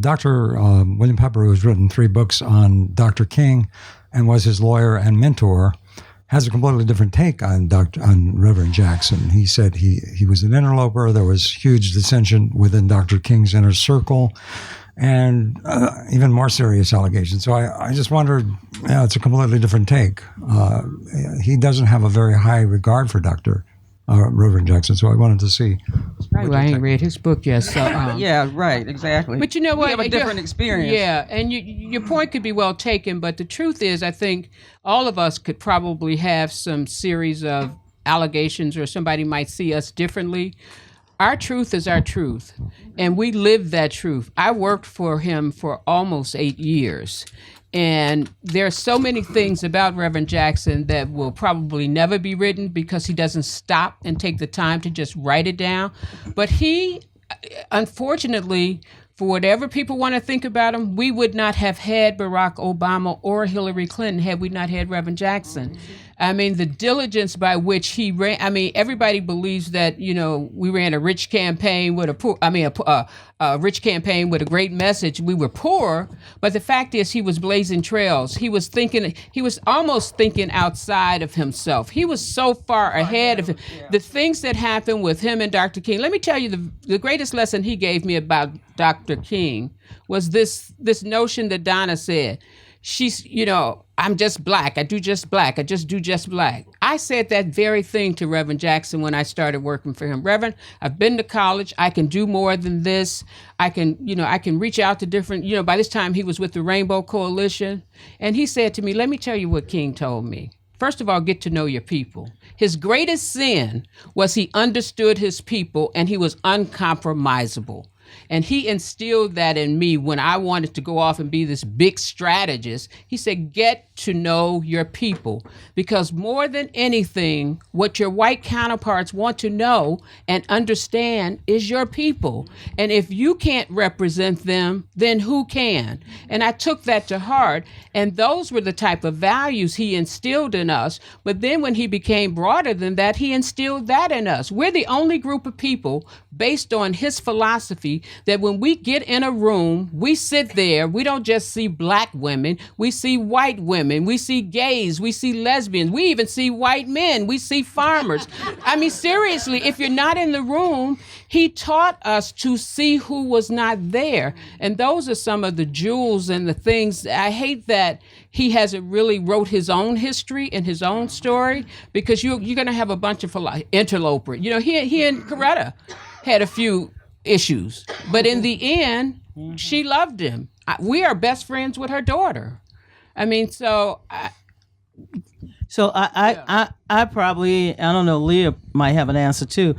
Dr. William Pepper, who has written 3 books on Dr. King and was his lawyer and mentor, has a completely different take on Reverend Jackson. He said he was an interloper. There was huge dissension within Dr. King's inner circle, and even more serious allegations. So I just wondered, it's a completely different take. He doesn't have a very high regard for Reverend Jackson, so I wanted to see. Well, I ain't read his book yet, so... Yeah, right, exactly. But you know what? We have a different experience. Yeah, and your point could be well taken, but the truth is, I think all of us could probably have some series of allegations, or somebody might see us differently. Our truth is our truth, and we live that truth. I worked for him for almost 8 years, and there are so many things about Reverend Jackson that will probably never be written because he doesn't stop and take the time to just write it down. But he, unfortunately, for whatever people want to think about him, we would not have had Barack Obama or Hillary Clinton had we not had Reverend Jackson. I mean, the diligence by which he ran, I mean, everybody believes that, we ran a rich campaign with a rich campaign with a great message. We were poor, but the fact is he was blazing trails. He was almost thinking outside of himself. He was so far ahead of him. The things that happened with him and Dr. King, let me tell you, the greatest lesson he gave me about Dr. King was this notion that Donna said. She's, I'm just black. I do just black. I just do just black. I said that very thing to Reverend Jackson when I started working for him. Reverend, I've been to college. I can do more than this. I can reach out to different, by this time he was with the Rainbow Coalition. And he said to me, let me tell you what King told me. First of all, get to know your people. His greatest sin was he understood his people and he was uncompromisable. And he instilled that in me when I wanted to go off and be this big strategist. He said, get to know your people, because more than anything, what your white counterparts want to know and understand is your people. And if you can't represent them, then who can? And I took that to heart. And those were the type of values he instilled in us. But then when he became broader than that, he instilled that in us. We're the only group of people, based on his philosophy, that when we get in a room, we sit there, we don't just see black women, we see white women, we see gays, we see lesbians, we even see white men, we see farmers. I mean, seriously, if you're not in the room, he taught us to see who was not there. And those are some of the jewels and the things. I hate that he hasn't really wrote his own history and his own story, because you're going to have a bunch of interloper. You know, he and Coretta had a few issues, but in the end, she loved him. We are best friends with her daughter. I mean, so. I probably, I don't know, Leah might have an answer too.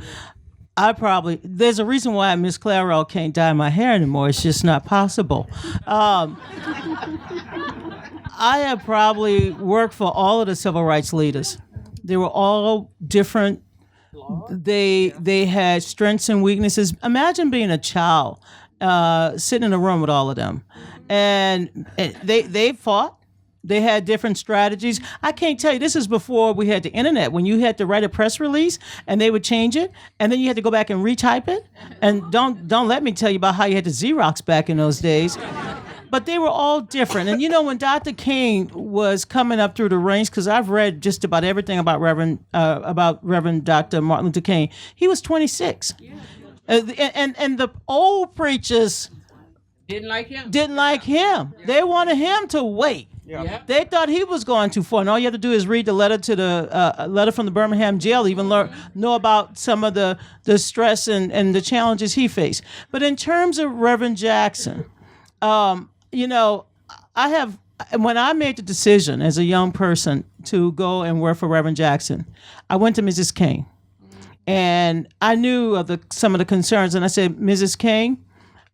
There's a reason why Miss Clairol can't dye my hair anymore. It's just not possible. I have probably worked for all of the civil rights leaders. They were all different. They had strengths and weaknesses. Imagine being a child, sitting in a room with all of them. And they fought. They had different strategies. I can't tell you, this is before we had the internet, when you had to write a press release and they would change it, and then you had to go back and retype it. And don't let me tell you about how you had to Xerox back in those days. But they were all different. And you know, when Dr. King was coming up through the ranks, because I've read just about everything about Reverend Dr. Martin Luther King, he was 26. Yeah. And the old preachers didn't like him. Yeah. They wanted him to wait. Yeah. They thought he was going too far, and all you have to do is read the letter to the letter from the Birmingham jail, even know about some of the stress and the challenges he faced. But in terms of Reverend Jackson, you know, when I made the decision as a young person to go and work for Reverend Jackson, I went to Mrs. King, and I knew of some of the concerns, and I said, Mrs. King,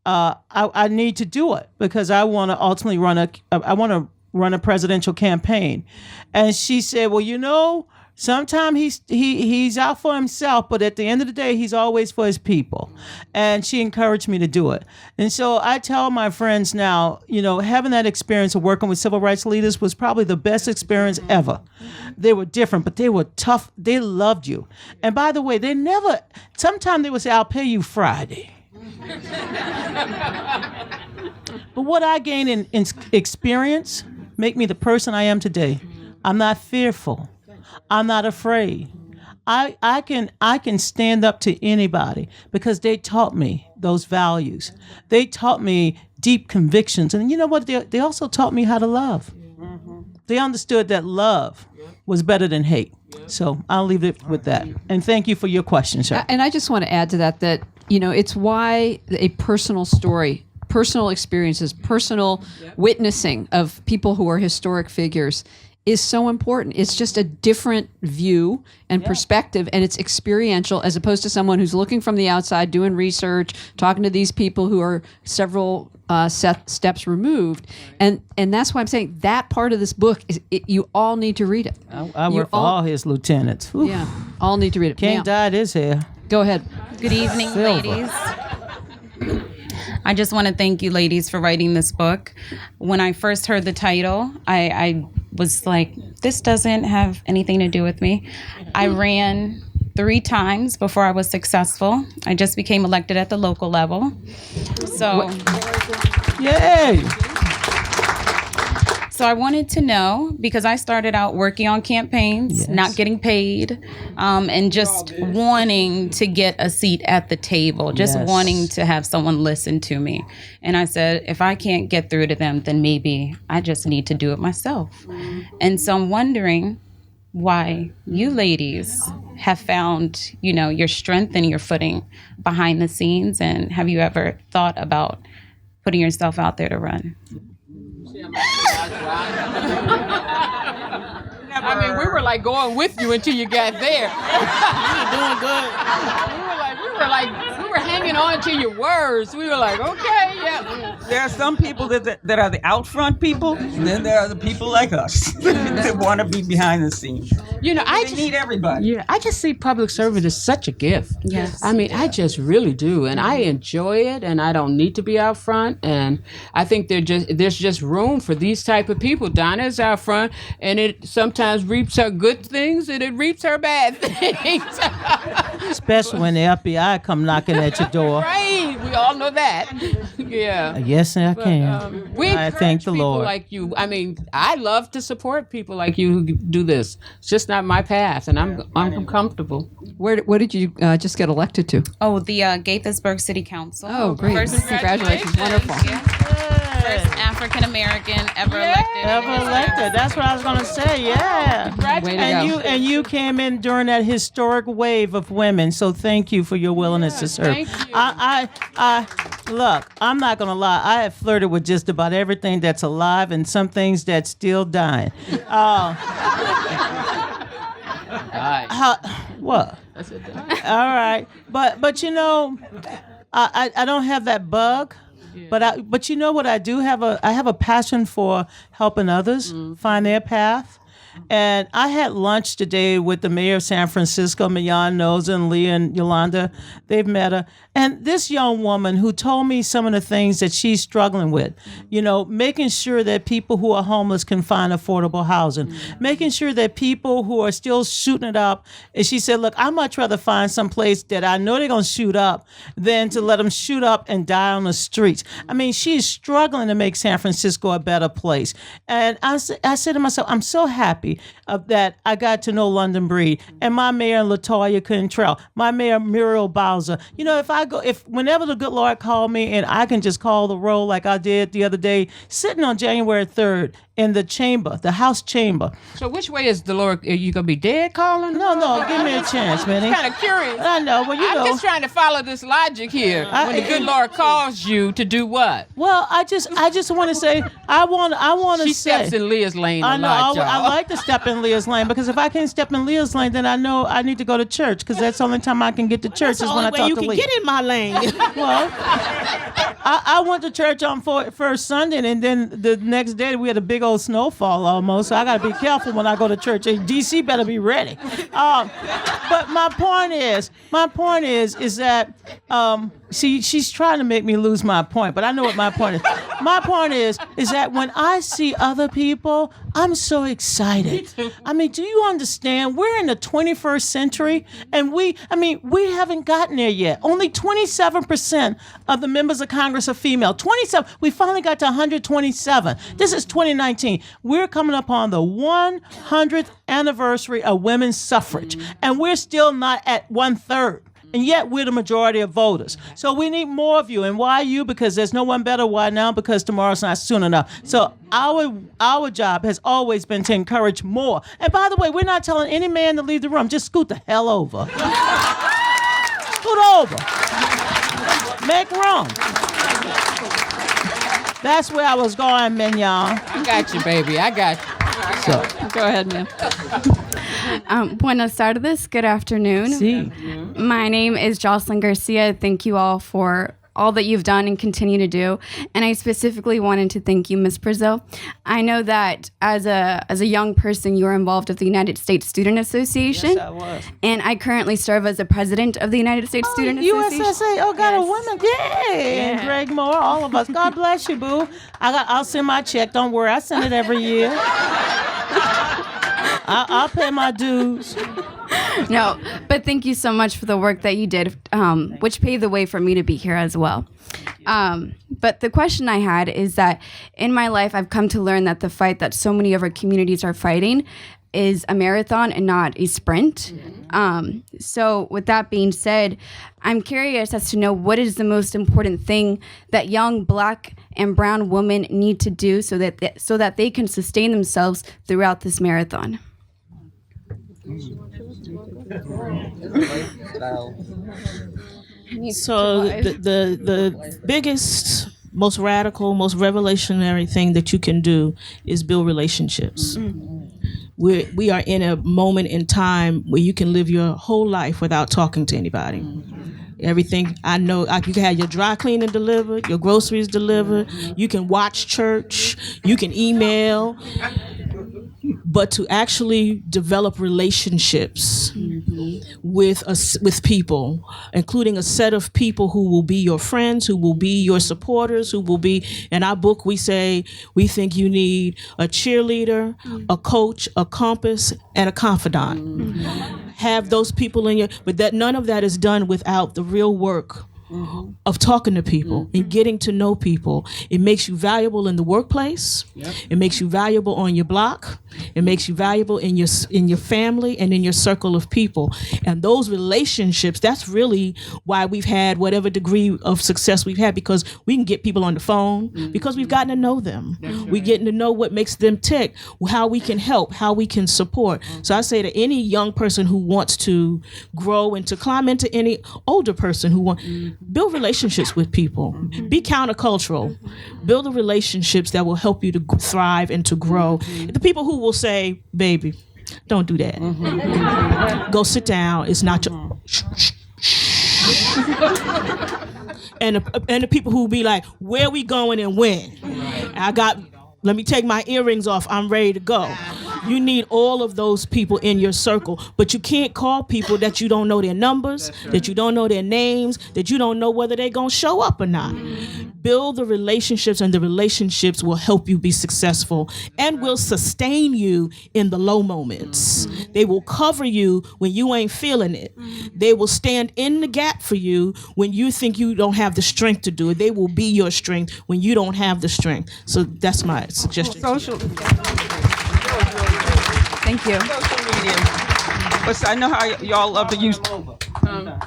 I need to do it because I want to ultimately run a presidential campaign. And she said, well, you know, sometimes he's out for himself, but at the end of the day, he's always for his people. And she encouraged me to do it. And so I tell my friends now, you know, having that experience of working with civil rights leaders was probably the best experience ever. They were different, but they were tough. They loved you. And by the way, sometimes they would say, I'll pay you Friday. But what I gained in experience make me the person I am today. I'm not fearful. I'm not afraid. I can stand up to anybody because they taught me those values. They taught me deep convictions. And you know what? They also taught me how to love. They understood that love was better than hate. So I'll leave it with that. And thank you for your question, sir. And I just want to add to that, you know, it's why a personal story, personal experiences, personal witnessing of people who are historic figures is so important. It's just a different view and perspective, and it's experiential as opposed to someone who's looking from the outside, doing research, talking to these people who are several steps removed. And that's why I'm saying that part of this book, you all need to read it. I work for all his lieutenants. Oof. Yeah, all need to read it. King dyed his hair. Go ahead. Good evening, ladies. I just want to thank you, ladies, for writing this book. When I first heard the title, I was like, this doesn't have anything to do with me. I ran 3 times before I was successful. I just became elected at the local level. So, yay! So I wanted to know, because I started out working on campaigns, not getting paid, and just wanting to get a seat at the table, just wanting to have someone listen to me. And I said, if I can't get through to them, then maybe I just need to do it myself. And so I'm wondering why you ladies have found, you know, your strength and your footing behind the scenes, and have you ever thought about putting yourself out there to run? I mean, we were like going with you until you got there. You were doing good. We were hanging on to your words. We were like, okay, yeah. There are some people that are the out front people, and then there are the people like us that want to be behind the scenes. You know, I just need everybody. Yeah, I just see public service as such a gift. Yes. I mean, I just really do, and I enjoy it, and I don't need to be out front. And I think there's just room for these type of people. Donna is out front, and it sometimes reaps her good things, and it reaps her bad things. Especially when the FBI come knocking at your door. Right, we all know that. Yeah. Yes, I can. We I thank the people Lord. like you. I mean, I love to support people like you who do this. It's just not my path, and I'm comfortable. What did you just get elected to? Oh, the Gaithersburg City Council. Oh, great. Congratulations. Wonderful. First African American ever elected. Ever elected. That's what I was going to say. Yeah. Way to go. And you came in during that historic wave of women. So thank you for your willingness to serve. Thank you. I look, I'm not going to lie. I have flirted with just about everything that's alive and some things that's still dying. What? All right. But you know, I don't have that bug. But you know what I do have I have a passion for helping others find their path. And I had lunch today with the mayor of San Francisco, Minyon knows, and Leah and Yolanda. They've met her. And this young woman who told me some of the things that she's struggling with, you know, making sure that people who are homeless can find affordable housing, making sure that people who are still shooting it up, and she said, look, I'd much rather find some place that I know they're going to shoot up than to let them shoot up and die on the streets. I mean, she's struggling to make San Francisco a better place. And I said to myself, I'm so happy that I got to know London Breed and my mayor LaToya Cantrell, my mayor Muriel Bowser. You know, whenever the good Lord called me and I can just call the roll like I did the other day, sitting on January 3rd in the chamber, the House chamber. So which way is the Lord? Are you gonna be dead calling? No, give me a chance, Minnie. I'm kind of curious. I know, well, you know. I'm just trying to follow this logic here. When the good Lord calls you to do what? Well, I just want to say, I want to say. She steps in Leah's lane a lot, y'all. I like to step in Leah's lane because if I can't step in Leah's lane, then I know I need to go to church because that's the only time I can get to church is when I talk to Leah. You can get in my lane. Well, I went to church on first Sunday, and then the next day we had a big old snowfall almost. So I got to be careful when I go to church. DC better be ready. But my point is that she's trying to make me lose my point, but I know what my point is. My point is that when I see other people, I'm so excited. I mean, do you understand? We're in the 21st century, and we haven't gotten there yet. Only 27% of the members of Congress are female. 27. We finally got to 127. This is 2019. We're coming up on the 100th anniversary of women's suffrage, and we're still not at 1/3. And yet we're the majority of voters. So we need more of you. And why you? Because there's no one better. Why now? Because tomorrow's not soon enough. So our job has always been to encourage more. And by the way, we're not telling any man to leave the room. Just scoot the hell over. Scoot over. Make room. That's where I was going, Minyon. I got you, baby. I got you. So Go ahead, ma'am. Buenas tardes. Good afternoon. see. My name is Jocelyn Garcia. Thank you all for all that you've done and continue to do. And I specifically wanted to thank you, Ms. Brazile. I know that as a young person, you were involved with the United States Student Association. Yes, I was. And I currently serve as the president of the United States Student Association. USSA. Oh, got a Yes. woman. Yay. And Greg Moore, all of us. God bless you, boo. I'll send my check. Don't worry. I send it every year. I'll pay my dues. No, but thank you so much for the work that you did, which paved the way for me to be here as well. But the question I had is that in my life, I've come to learn that the fight that so many of our communities are fighting is a marathon and not a sprint. So with that being said, I'm curious as to know what is the most important thing that young Black and brown women need to do so that they can sustain themselves throughout this marathon. So the biggest, most radical, most revolutionary thing that you can do is build relationships. we are in a moment in time where you can live your whole life without talking to anybody. Everything I know, you can have your dry cleaning delivered, your groceries delivered, you can watch church, you can email, but to actually develop relationships with people, including a set of people who will be your friends, who will be your supporters, who will be, in our book we say, we think you need a cheerleader, a coach, a compass, and a confidant. Have those people in your, but that none of that is done without the real work of talking to people and getting to know people. It makes you valuable in the workplace. It makes you valuable on your block. It makes you valuable in your family and in your circle of people. And those relationships, that's really why we've had whatever degree of success we've had, because we can get people on the phone, because we've gotten to know them. We're getting to know what makes them tick, how we can help, how we can support. So I say to any young person who wants to grow and to climb into any older person who wants, build relationships with people. Be countercultural. Build the relationships that will help you to thrive and to grow. The people who will say, baby, don't do that. Go sit down. It's not your... And the people who be like, where we going and when? Let me take my earrings off. I'm ready to go. You need all of those people in your circle, but you can't call people that you don't know their numbers, that you don't know their names, that you don't know whether they're going to show up or not. Build the relationships, and the relationships will help you be successful and will sustain you in the low moments. They will cover you when you ain't feeling it. They will stand in the gap for you when you think you don't have the strength to do it. They will be your strength when you don't have the strength. So that's my suggestion. Thank you. Social media. But I know how y'all love to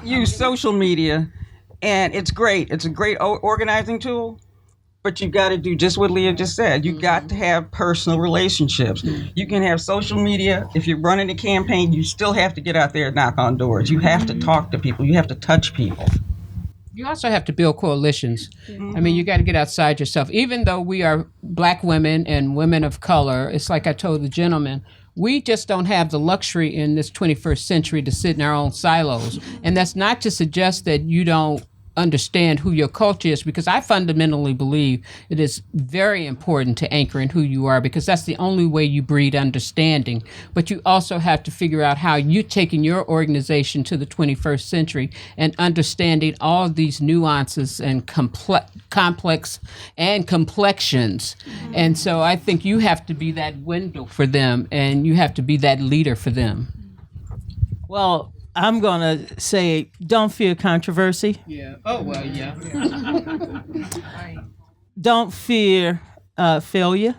use social media, and it's great. It's a great organizing tool, but you got to do just what Leah just said. You got to have personal relationships. You can have social media. If you're running a campaign, you still have to get out there and knock on doors. You have to talk to people. You have to touch people. You also have to build coalitions. I mean, you got to get outside yourself. Even though we are Black women and women of color, it's like I told the gentleman, we just don't have the luxury in this 21st century to sit in our own silos. And that's not to suggest that you don't understand who your culture is, because I fundamentally believe it is very important to anchor in who you are, because that's the only way you breed understanding. But you also have to figure out how you're taking your organization to the 21st century and understanding all of these nuances and complex and complexions. And so I think you have to be that window for them, and you have to be that leader for them. Well, I'm going to say, don't fear controversy. Yeah. Oh, well, yeah. Don't fear failure.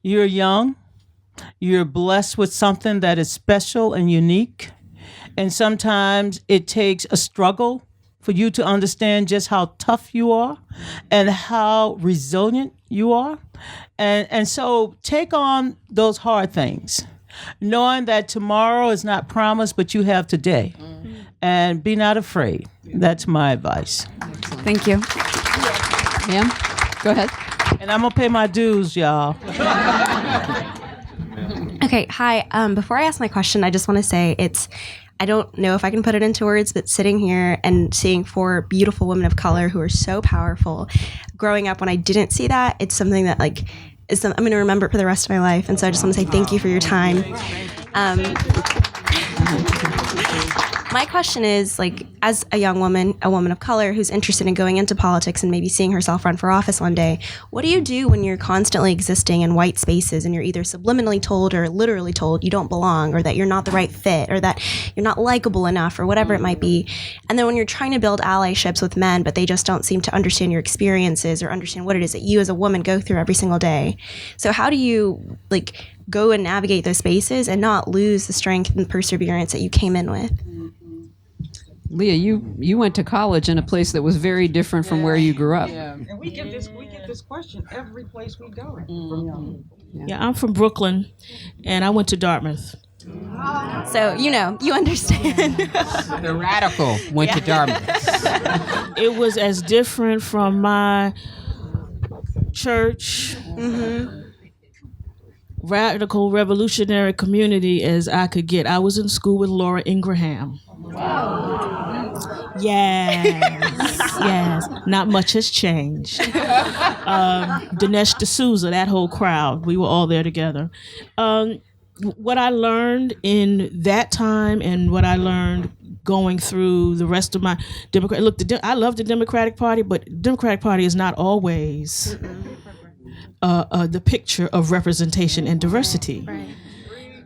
You're young. You're blessed with something that is special and unique. And sometimes it takes a struggle for you to understand just how tough you are and how resilient you are. And so take on those hard things, knowing that tomorrow is not promised, but you have today. And be not afraid. That's my advice. Thank you. Ma'am, go ahead. And I'm going to pay my dues, y'all. Okay, hi. Before I ask my question, I just want to say I don't know if I can put it into words, but sitting here and seeing 4 beautiful women of color who are so powerful, growing up when I didn't see that, it's something that I'm going to remember it for the rest of my life. And so I just want to say thank you for your time. My question is, as a young woman, a woman of color who's interested in going into politics and maybe seeing herself run for office one day, what do you do when you're constantly existing in white spaces and you're either subliminally told or literally told you don't belong, or that you're not the right fit, or that you're not likable enough, or whatever it might be? And then when you're trying to build allyships with men, but they just don't seem to understand your experiences or understand what it is that you as a woman go through every single day. So how do you go and navigate those spaces and not lose the strength and perseverance that you came in with? Leah, you went to college in a place that was very different from where you grew up. Yeah. And we get this question every place we go. Yeah, I'm from Brooklyn, and I went to Dartmouth. So, you understand. The radical went to Dartmouth. It was as different from my church radical revolutionary community as I could get. I was in school with Laura Ingraham. Wow. Yes. Not much has changed. Dinesh D'Souza, that whole crowd, we were all there together. What I learned in that time and what I learned going through the rest of my I love the Democratic Party, but the Democratic Party is not always the picture of representation and diversity. Right.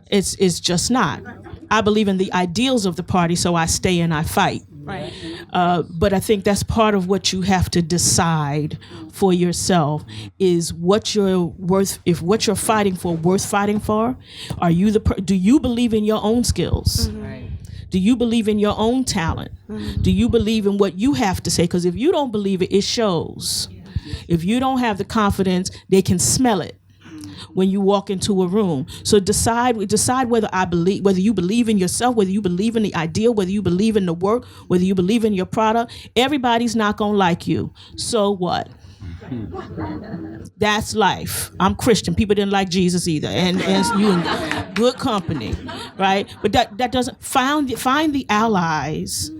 It's just not. I believe in the ideals of the party, so I stay and I fight. Right. But I think that's part of what you have to decide for yourself is what you're worth. If what you're fighting for worth fighting for, are you do you believe in your own skills? Mm-hmm. Right. Do you believe in your own talent? Mm-hmm. Do you believe in what you have to say? Because if you don't believe it, it shows. If you don't have the confidence, they can smell it when you walk into a room. So decide whether you believe in yourself, whether you believe in the ideal, whether you believe in the work, whether you believe in your product. Everybody's not gonna like you. So what? That's life. I'm Christian. People didn't like Jesus either, and you in good company, right? But that doesn't find the allies.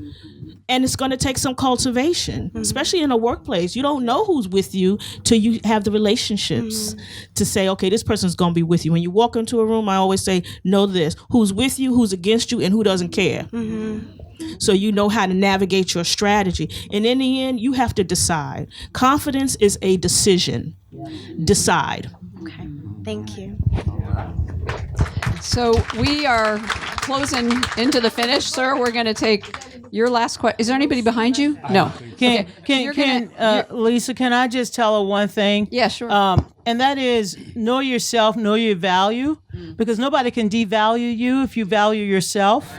And it's going to take some cultivation, especially in a workplace. You don't know who's with you till you have the relationships to say, okay, this person's going to be with you. When you walk into a room, I always say, know this, who's with you, who's against you, and who doesn't care. Mm-hmm. So you know how to navigate your strategy. And in the end, you have to decide. Confidence is a decision. Decide. Okay, thank you. So we are closing into the finish, sir. We're going to take your last question. Is there anybody behind you? No. Lisa, can I just tell her one thing? Yeah, sure. And that is know yourself, know your value, because nobody can devalue you if you value yourself.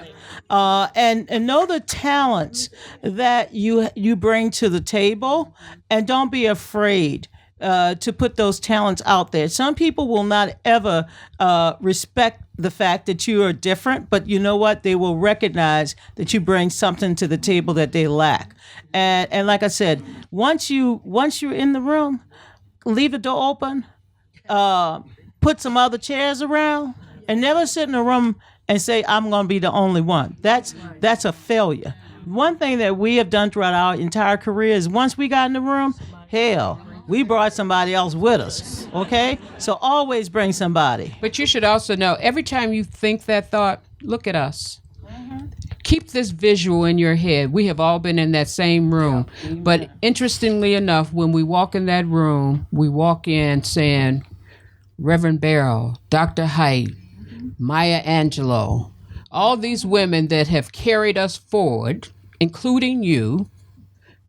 And know the talents that you bring to the table, and don't be afraid to put those talents out there. Some people will not ever respect the fact that you are different, but you know what? They will recognize that you bring something to the table that they lack. And like I said, once you're in the room, leave the door open, put some other chairs around, and never sit in a room and say, I'm going to be the only one. That's a failure. One thing that we have done throughout our entire career is once we got in the room, hell, we brought somebody else with us, okay? So always bring somebody. But you should also know, every time you think that thought, look at us. Mm-hmm. Keep this visual in your head. We have all been in that same room. Yeah. But interestingly enough, when we walk in that room, we walk in saying, Reverend Barrow, Dr. Height, Maya Angelou, all these women that have carried us forward, including you.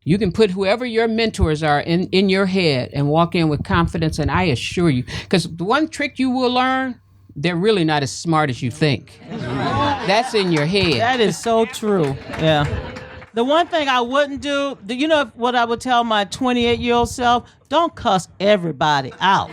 You can put whoever your mentors are in your head and walk in with confidence, and I assure you, because the one trick you will learn, they're really not as smart as you think. That's in your head. That is so true. Yeah. The one thing I wouldn't do, you know what I would tell my 28-year-old self? Don't cuss everybody out.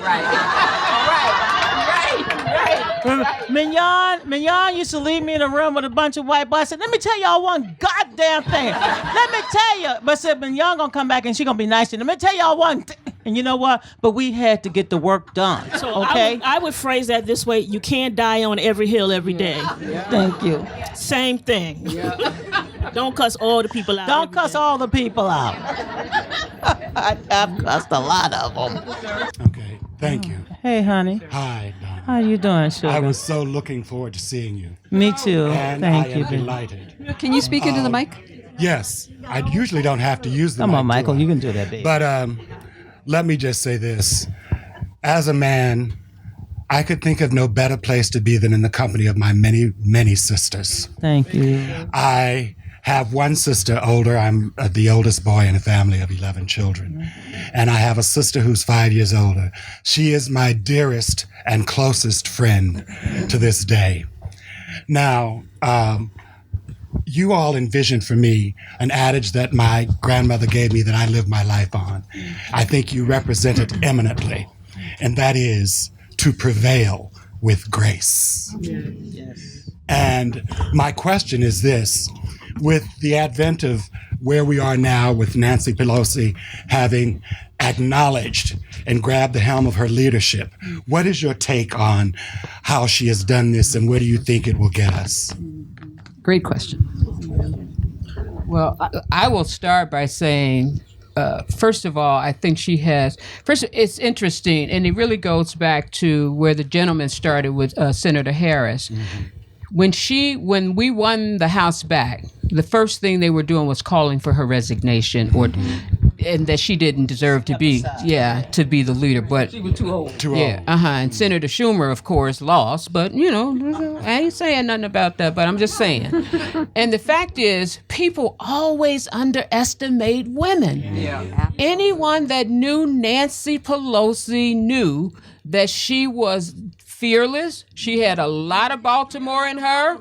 Minyon used to leave me in a room with a bunch of white boys. I said, let me tell y'all one goddamn thing. Let me tell you. But I said, Minyon gonna come back and she gonna be nice to you. Let me tell y'all one thing. And you know what? But we had to get the work done. So okay? I would phrase that this way. You can't die on every hill every day. Yeah. Thank you. Same thing. Yeah. Don't cuss all the people out. Don't cuss all the people out. I've cussed a lot of them. Okay. Thank you. Hey, honey. Hi, Donna. How you doing, sugar? I was so looking forward to seeing you. Me too. And Thank I you. am delighted. Can you speak into the mic? Yes. I usually don't have to use the mic. Come on, Michael. You can do that, baby. But let me just say this. As a man, I could think of no better place to be than in the company of my many, many sisters. Thank you. I have one sister older. I'm the oldest boy in a family of 11 children. And I have a sister who's 5 years older. She is my dearest and closest friend to this day. Now, you all envisioned for me an adage that my grandmother gave me that I live my life on. I think you represent it eminently, and that is to prevail with grace. Yes. And my question is this. With the advent of where we are now with Nancy Pelosi having acknowledged and grabbed the helm of her leadership. What is your take on how she has done this, and where do you think it will get us? Great question. Well, I will start by saying, first of all, I think she has. First, it's interesting, and it really goes back to where the gentleman started with Senator Harris. Mm-hmm. When we won the House back, the first thing they were doing was calling for her resignation, and that she didn't deserve to be the leader. But she was too old. And Senator Schumer, of course, lost. But I ain't saying nothing about that. But I'm just saying. And the fact is, people always underestimate women. Yeah. Anyone that knew Nancy Pelosi knew that she was fearless. She had a lot of Baltimore in her.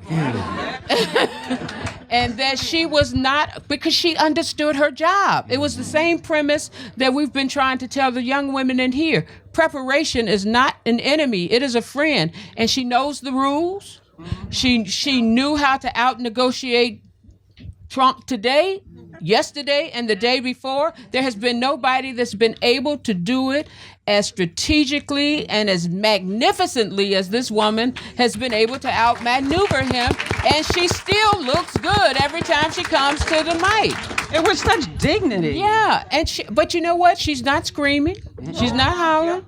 And that she was not, because she understood her job. It was the same premise that we've been trying to tell the young women in here. Preparation is not an enemy, it is a friend. And she knows the rules. She knew how to out-negotiate Trump today, yesterday, and the day before. There has been nobody that's been able to do it as strategically and as magnificently as this woman has been able to outmaneuver him, and she still looks good every time she comes to the mic. And with such dignity. Yeah, but you know what? She's not screaming. She's not howling.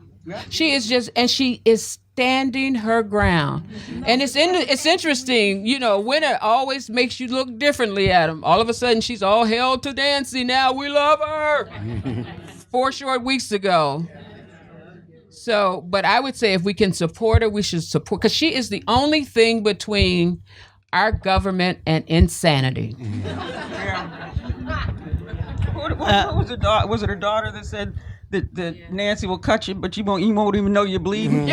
She is standing her ground. And it's interesting, winner always makes you look differently at him. All of a sudden, she's all hell to Nancy now. We love her. 4 short weeks ago. So, but I would say if we can support her, we should support, because she is the only thing between our government and insanity. What was her daughter? Was it her daughter that said that Nancy will cut you, but you won't even know you're bleeding?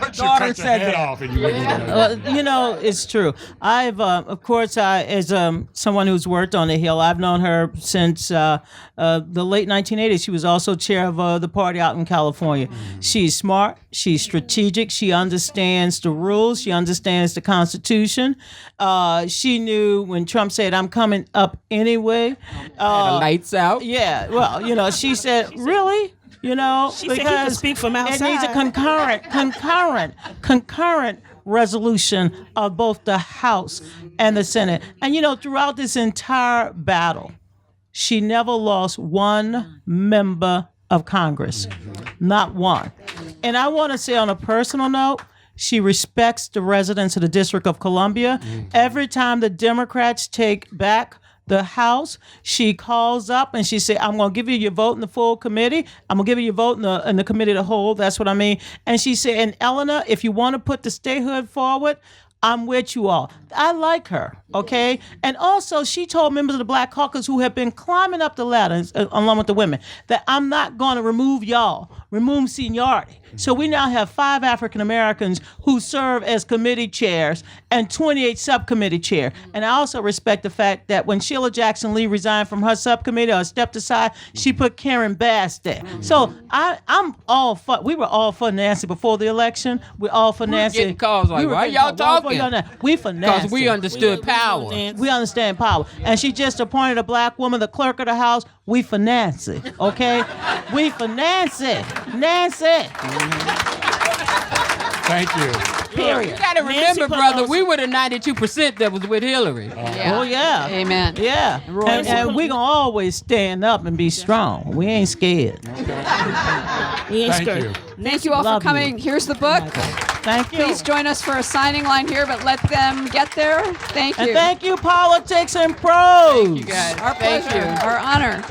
Her daughter said that. Off and you wouldn't even know. It's true. I've, of course, as someone who's worked on the Hill, I've known her since the late 1980s. She was also chair of the party out in California. She's smart. She's strategic. She understands the rules. She understands the Constitution. She knew when Trump said, "I'm coming up anyway." Lights out. Yeah. Well, she said, "Really?" She said he could speak from outside. It needs a concurrent resolution of both the House and the Senate. And throughout this entire battle, she never lost one member of Congress, not one. And I want to say on a personal note, she respects the residents of the District of Columbia. Every time the Democrats take back the House, she calls up and she said, "I'm going to give you your vote in the full committee. I'm going to give you your vote in the committee of the whole." That's what I mean. And she said, "And Eleanor, if you want to put the statehood forward, I'm with you all." I like her, okay? And also, she told members of the Black Caucus who have been climbing up the ladder, along with the women, that I'm not going to remove seniority. So we now have 5 African Americans who serve as committee chairs and 28 subcommittee chair. And I also respect the fact that when Sheila Jackson Lee resigned from her subcommittee or stepped aside, she put Karen Bass there. So I'm all for. We were all for Nancy before the election. We're all for Nancy. Getting calls like, why y'all talking? We for Nancy. Because we understood power. We understand power. And she just appointed a black woman, the clerk of the House. We for Nancy, okay? We for Nancy. Nancy. Thank you. Period. You got to remember, brother, we were the 92% that was with Hillary. Oh, yeah. Amen. Yeah. And we going to always stand up and be strong. We ain't scared. We ain't Thank scared. you. Thank you all for coming. Here's the book. Thank you. Please join us for a signing line here, but let them get there. Thank you. And thank you, Politics and Prose. Our pleasure. Our honor.